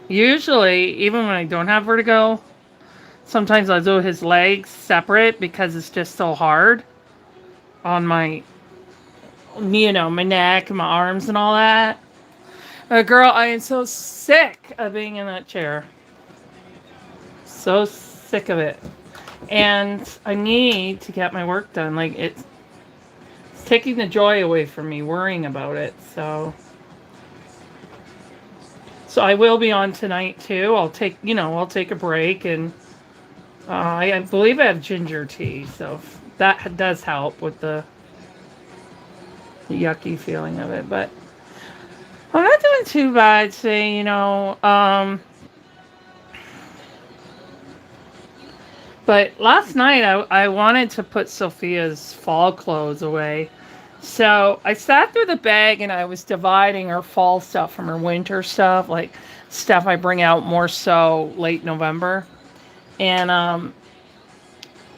Usually, even when I don't have vertigo, sometimes I'll do his legs separate because it's just so hard on my, my neck and my arms and all that. Girl, I am so sick of being in that chair. So sick of it. And I need to get my work done. Like, it's taking the joy away from me, worrying about it. So I will be on tonight too. I'll take a break, and I believe I have ginger tea, so that does help with the yucky feeling of it. But I'm not doing too bad today, But last night I wanted to put Sophia's fall clothes away. So I sat through the bag and I was dividing her fall stuff from her winter stuff, like stuff I bring out more so late November. And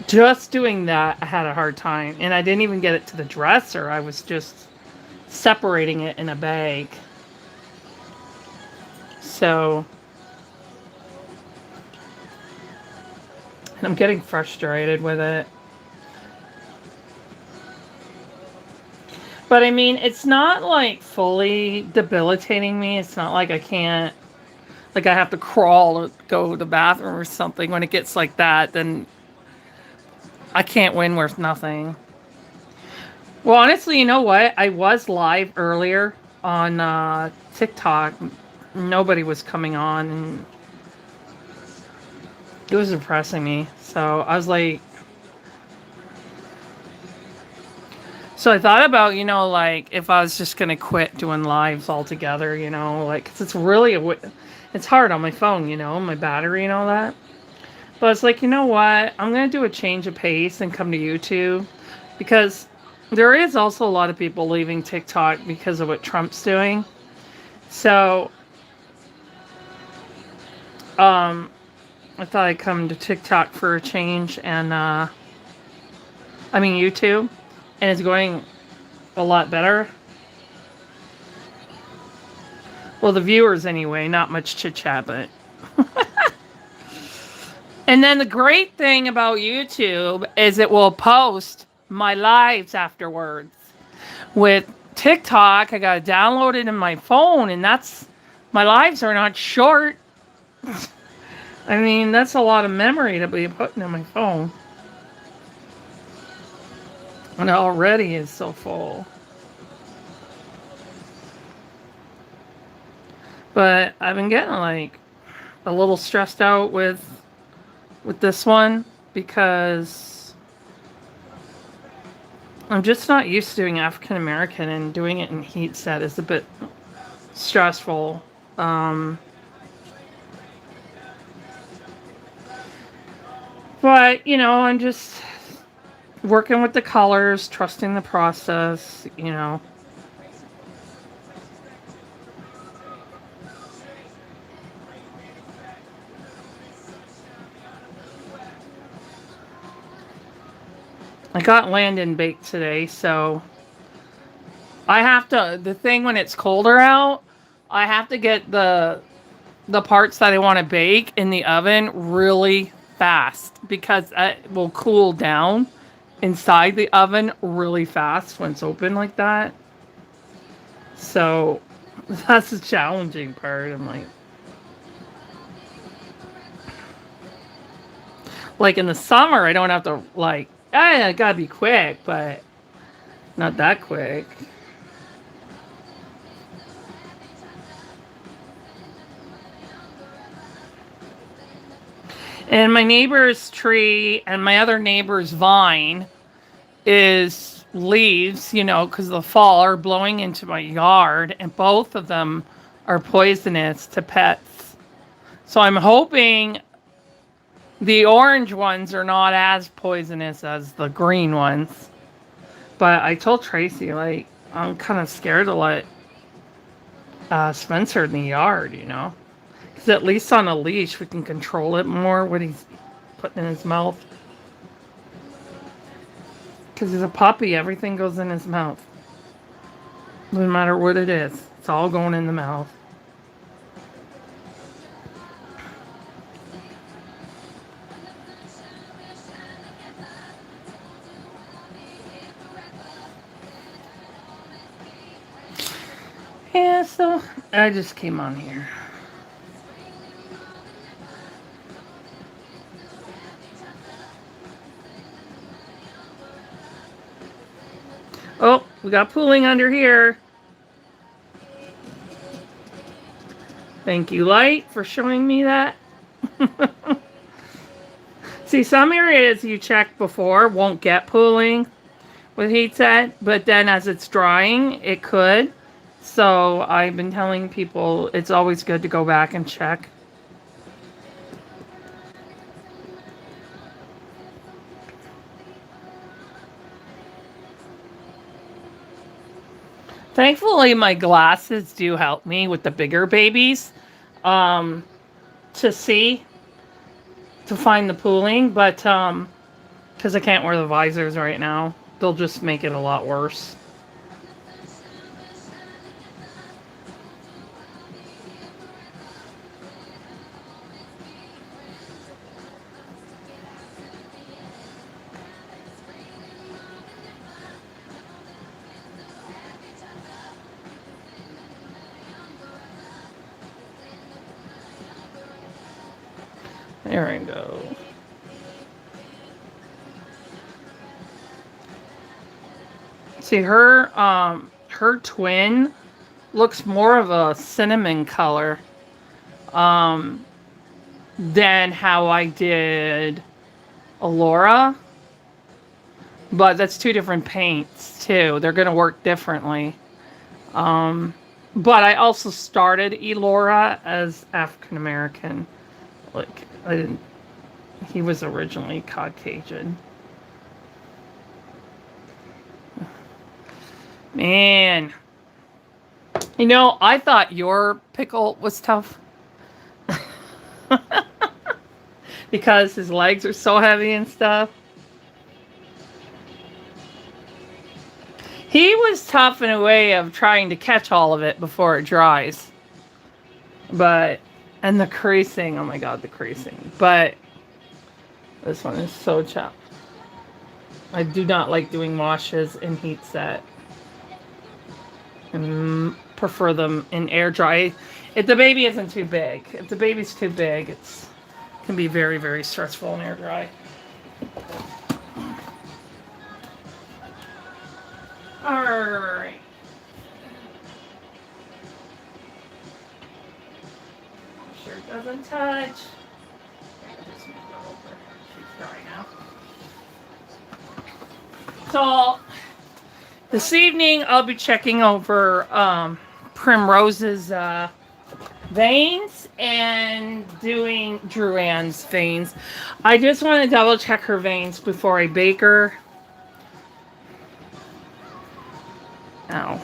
just doing that, I had a hard time. And I didn't even get it to the dresser. I was just separating it in a bag. So, and I'm getting frustrated with it. But I mean, it's not like fully debilitating me. It's not like I can't, like I have to crawl or go to the bathroom or something. When it gets like that, then I can't win worth nothing. Well, honestly, you know what? I was live earlier on TikTok. Nobody was coming on. And It was depressing me. So I was like, so I thought about, like if I was just gonna quit doing lives altogether, like 'cause it's really it's hard on my phone, my battery and all that. But it's like, you know what? I'm gonna do a change of pace and come to YouTube because there is also a lot of people leaving TikTok because of what Trump's doing. So, um, I thought I'd come to TikTok for a change, and I mean YouTube, and it's going a lot better. Well, the viewers anyway, not much chit chat, but. And then the great thing about YouTube is it will post my lives afterwards. With TikTok, I got to download it in my phone, and my lives are not short. I mean, that's a lot of memory to be putting in my phone. And it already is so full. But I've been getting like a little stressed out with this one because I'm just not used to doing African American, and doing it in heat set is a bit stressful. But, I'm just working with the colors, trusting the process. I got Landon baked today, so I have to, the thing when it's colder out, I have to get the parts that I want to bake in the oven really fast because it will cool down inside the oven really fast when it's open like that. So that's the challenging part. I'm like in the summer, I don't have to I gotta be quick, but not that quick. And my neighbor's tree and my other neighbor's vine is leaves, because the fall are blowing into my yard, and both of them are poisonous to pets. So I'm hoping the orange ones are not as poisonous as the green ones. But I told Tracy, I'm kind of scared to let Spencer in the yard, Because at least on a leash, we can control it more, what he's putting in his mouth. Because he's a puppy, everything goes in his mouth. No matter what it is, it's all going in the mouth. Yeah, so I just came on here. Oh, we got pooling under here. Thank you, Light, for showing me that. See, some areas you checked before won't get pooling with heat set, but then as it's drying, it could. So I've been telling people it's always good to go back and check. Thankfully, my glasses do help me with the bigger babies to see, to find the pooling, but because I can't wear the visors right now, they'll just make it a lot worse. There I go. See, her twin looks more of a cinnamon color. than how I did Allura. But that's two different paints too. They're going to work differently. But I also started Elora as African American. Like I didn't. He was originally Caucasian. Man, you know, I thought your pickle was tough because his legs are so heavy and stuff. He was tough in a way of trying to catch all of it before it dries. But, and the creasing, oh my god, the creasing. But this one is so chopped. I do not like doing washes in heat set. And prefer them in air dry. If the baby isn't too big. If the baby's too big, it can be very, very stressful in air dry. Alright. Sure it doesn't touch. Just move her over. She's dry now. So this evening I'll be checking over Primrose's veins and doing Druan's veins. I just want to double check her veins before I bake her. Ow.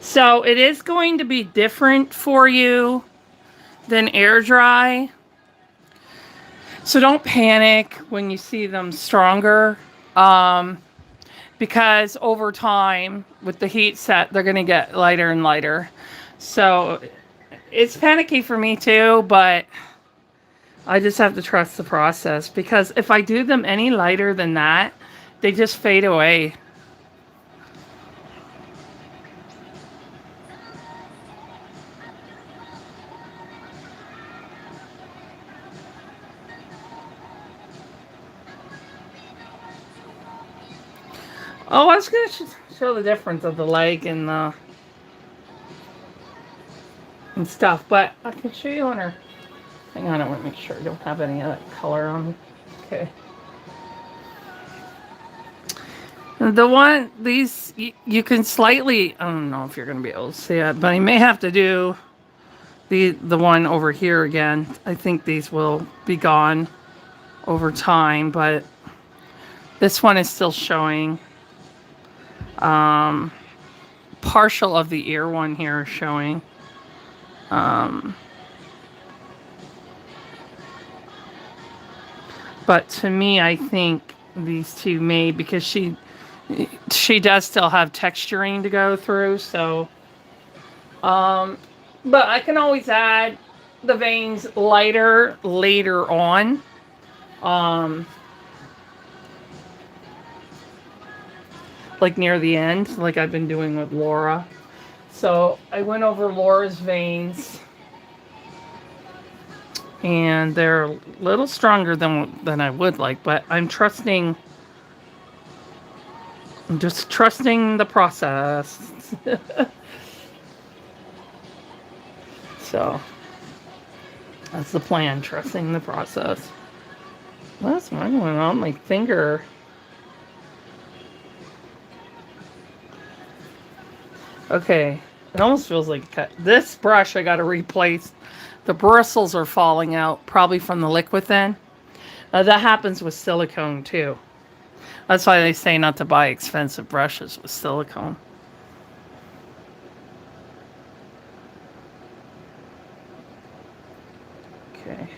So it is going to be different for you than air dry. So don't panic when you see them stronger. Because over time, with the heat set, they're going to get lighter and lighter. So it's panicky for me too, but I just have to trust the process. Because if I do them any lighter than that, they just fade away. Oh, I was going to show the difference of the leg and the and stuff, but I can show you on her. Hang on, I want to make sure I don't have any of that color on me. Okay. The one, these, you can slightly, I don't know if you're going to be able to see it, but I may have to do the one over here again. I think these will be gone over time, but this one is still showing. Partial of the ear one here is showing. But to me, I think these two may, because she does still have texturing to go through, so but I can always add the veins lighter later on. Like near the end, like I've been doing with Laura. So I went over Laura's veins, and they're a little stronger than I would like, but I'm just trusting the process. So that's the plan, trusting the process. That's mine went on my finger. Okay, it almost feels like a cut. This brush I got to replace. The bristles are falling out, probably from the liquid then. That happens with silicone too. That's why they say not to buy expensive brushes with silicone. Okay.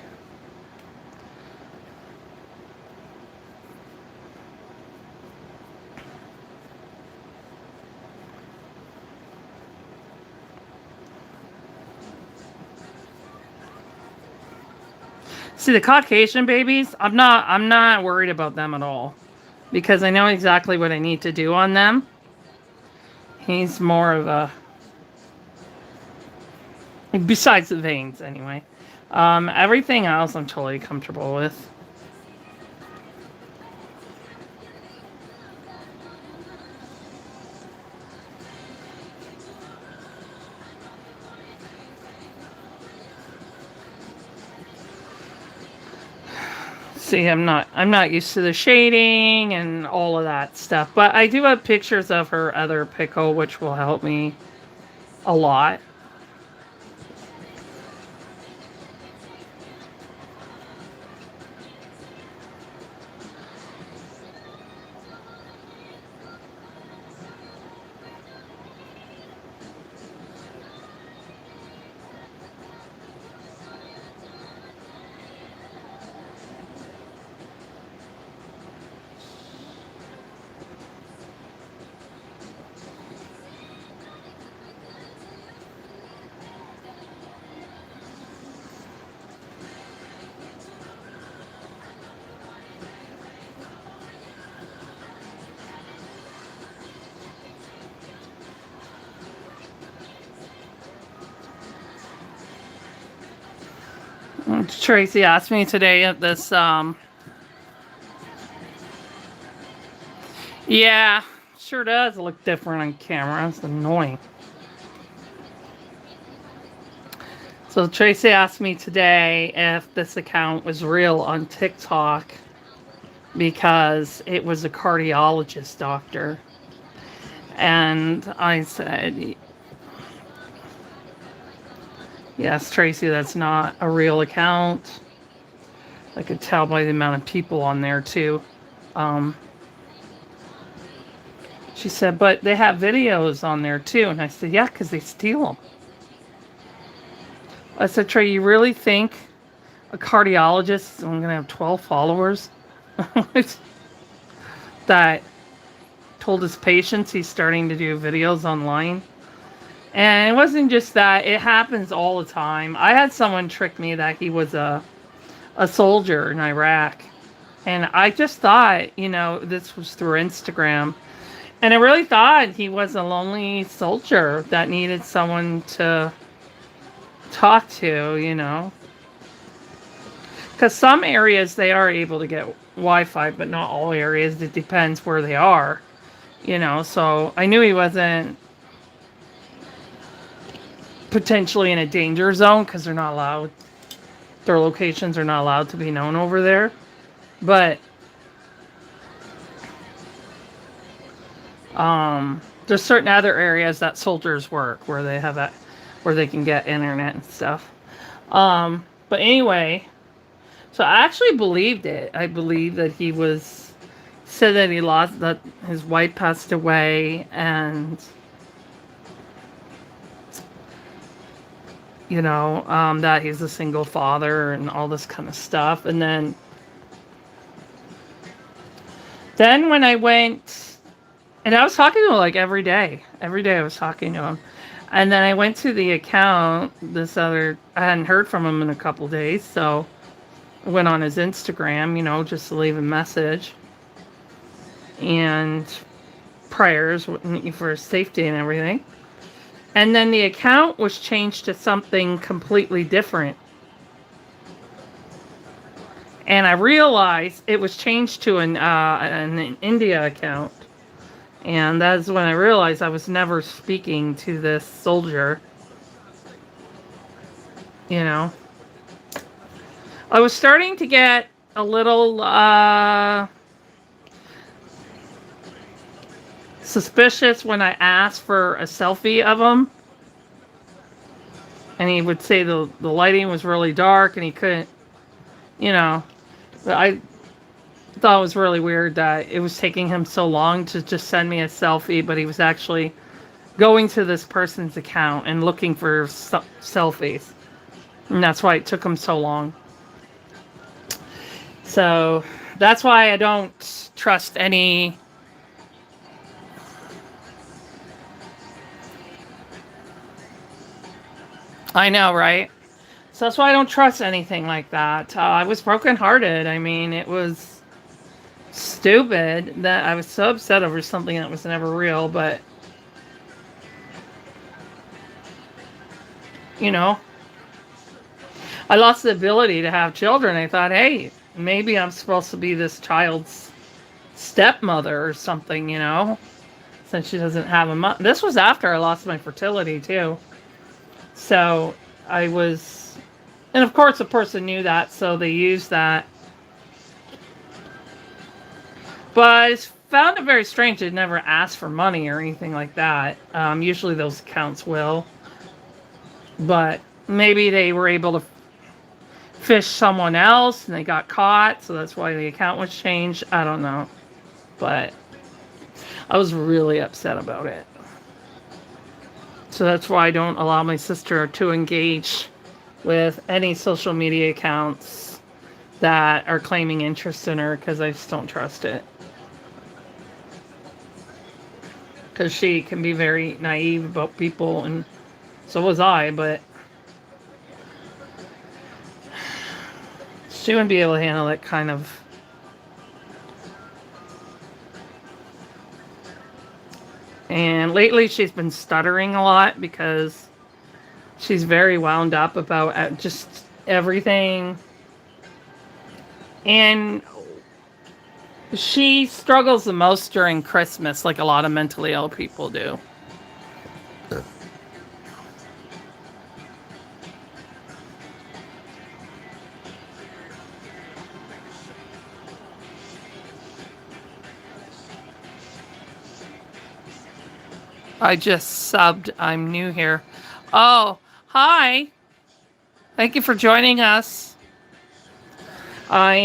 See, the Caucasian babies, I'm not worried about them at all, because I know exactly what I need to do on them. He's more of a, besides the veins anyway. Everything else I'm totally comfortable with. See, I'm not used to the shading and all of that stuff, but I do have pictures of her other pickle, which will help me a lot. Tracy asked me today at this, yeah, sure does look different on camera. It's annoying. So Tracy asked me today if this account was real on TikTok because it was a cardiologist doctor. And I said, yes, Tracy, that's not a real account. I could tell by the amount of people on there too. She said, but they have videos on there too. And I said, yeah, because they steal them. I said, Trey, you really think a cardiologist, I'm going to have 12 followers, that told his patients he's starting to do videos online? And it wasn't just that. It happens all the time. I had someone trick me that he was a soldier in Iraq. And I just thought, this was through Instagram. And I really thought he was a lonely soldier that needed someone to talk to. Because some areas they are able to get Wi-Fi, but not all areas. It depends where they are, So I knew he wasn't potentially in a danger zone because they're not allowed. Their locations are not allowed to be known over there. But there's certain other areas that soldiers work where they have that, where they can get internet and stuff. But anyway, so I actually believed it. I believed that he said that that his wife passed away, and that he's a single father and all this kind of stuff. And then when I went, and I was talking to him like every day I was talking to him. And then I went to the account, I hadn't heard from him in a couple days, so I went on his Instagram, just to leave a message. And prayers for his safety and everything. And then the account was changed to something completely different. And I realized it was changed to an India account. And that's when I realized I was never speaking to this soldier. I was starting to get a little suspicious when I asked for a selfie of him. And he would say the lighting was really dark and he couldn't, But I thought it was really weird that it was taking him so long to just send me a selfie, but he was actually going to this person's account and looking for selfies. And that's why it took him so long. So that's why I don't trust any I know, right? So that's why I don't trust anything like that. I was brokenhearted. I mean, it was stupid that I was so upset over something that was never real, but I lost the ability to have children. I thought, hey, maybe I'm supposed to be this child's stepmother or something, since she doesn't have a mother. This was after I lost my fertility too. So I was, and of course the person knew that, so they used that But I found it very strange. They never asked for money or anything like that. Usually those accounts will. But maybe they were able to fish someone else and they got caught, so that's why the account was changed. I don't know. But I was really upset about it. So that's why I don't allow my sister to engage with any social media accounts that are claiming interest in her, because I just don't trust it. Because she can be very naive about people, and so was I, but she wouldn't be able to handle it kind of. And lately she's been stuttering a lot because she's very wound up about just everything. And she struggles the most during Christmas, like a lot of mentally ill people do. I just subbed. I'm new here. Oh, hi. Thank you for joining us. I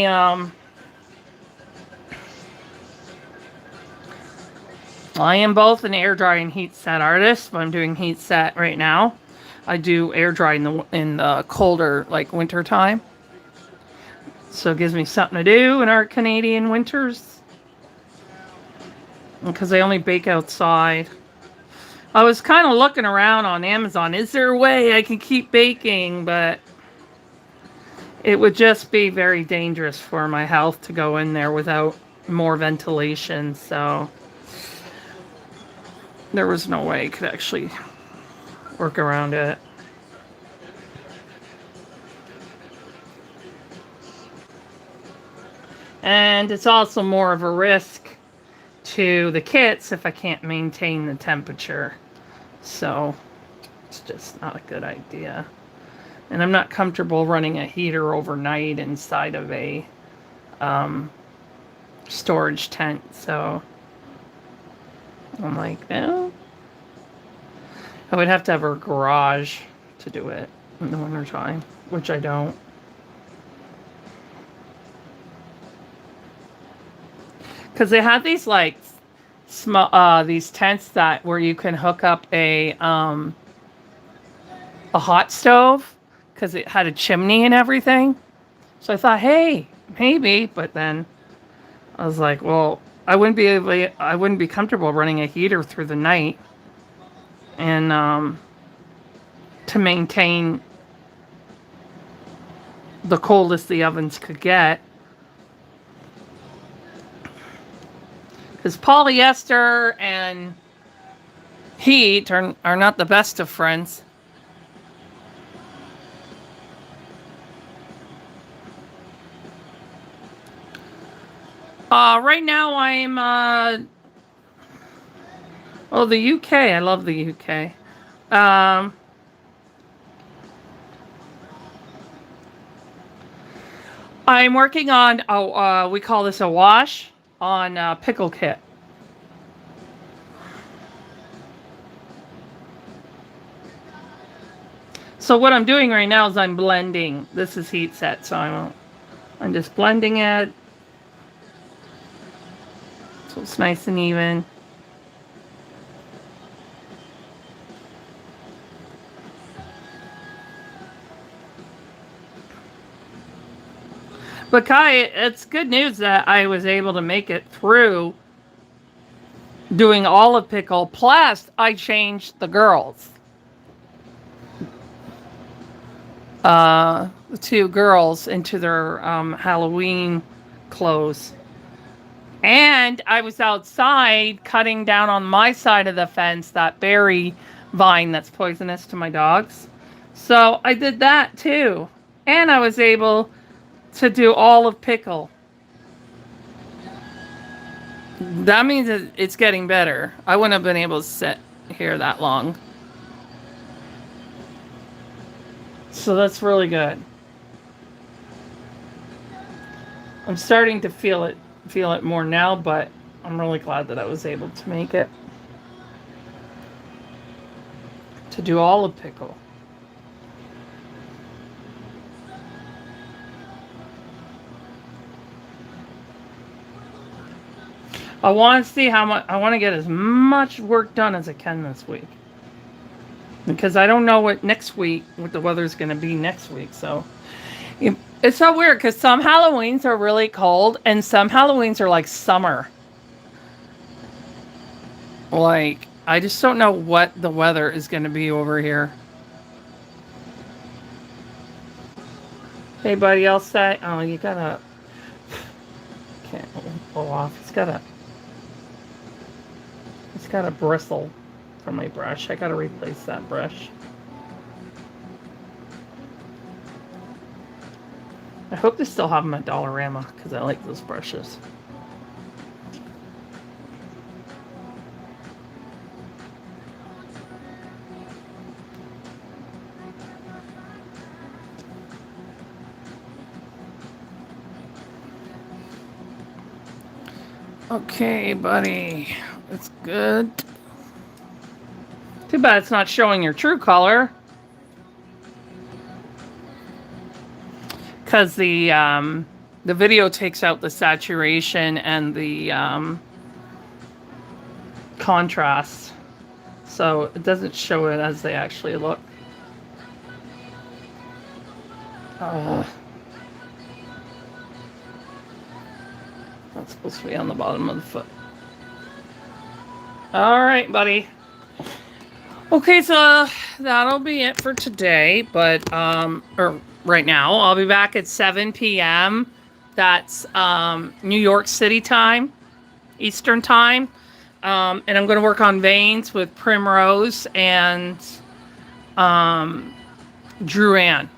am both an air dry and heat set artist, but I'm doing heat set right now. I do air dry in the colder, like, winter time. So it gives me something to do in our Canadian winters. Because I only bake outside. I was kind of looking around on Amazon. Is there a way I can keep baking? But it would just be very dangerous for my health to go in there without more ventilation. So there was no way I could actually work around it. And it's also more of a risk to the kits if I can't maintain the temperature. So it's just not a good idea. And I'm not comfortable running a heater overnight inside of a storage tent. So I'm like, no. I would have to have a garage to do it in the wintertime, which I don't. Because they have these, like, small these tents that where you can hook up a hot stove, because it had a chimney and everything. So I thought, hey, maybe, but then I was like, well, I wouldn't be comfortable running a heater through the night, and to maintain the coldest the ovens could get. Because polyester and heat are not the best of friends. Right now I'm, the UK. I love the UK. I'm working on, we call this a wash, on Pickle kit. So what I'm doing right now is I'm blending. This is heat set, so I'm just blending it. So it's nice and even. But Kai, it's good news that I was able to make it through doing all of Pickle. Plus, I changed the girls. The two girls into their Halloween clothes. And I was outside cutting down on my side of the fence that berry vine that's poisonous to my dogs. So I did that too. And I was able to do all of Pickle. That means it's getting better. I wouldn't have been able to sit here that long. So that's really good. I'm starting to feel it feel it more now, but I'm really glad that I was able to make it. To do all of Pickle. I want to see how much, I want to get as much work done as I can this week. Because I don't know what the weather's going to be next week. So it's so weird because some Halloweens are really cold and some Halloweens are like summer. Like, I just don't know what the weather is going to be over here. Anybody else say? Oh, you gotta. Can't pull off. It's got a bristle from my brush. I gotta replace that brush. I hope they still have them at Dollarama because I like those brushes. Okay, buddy. That's good. Too bad it's not showing your true color. Because the video takes out the saturation and the contrast. So it doesn't show it as they actually look. That's supposed to be on the bottom of the foot. All right, buddy. Okay, so that'll be it for today. But or right now, I'll be back at 7 p.m. That's New York City time, Eastern time, and I'm going to work on veins with Primrose and Drew Ann.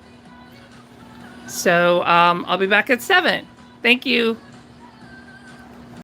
So I'll be back at 7. Thank you.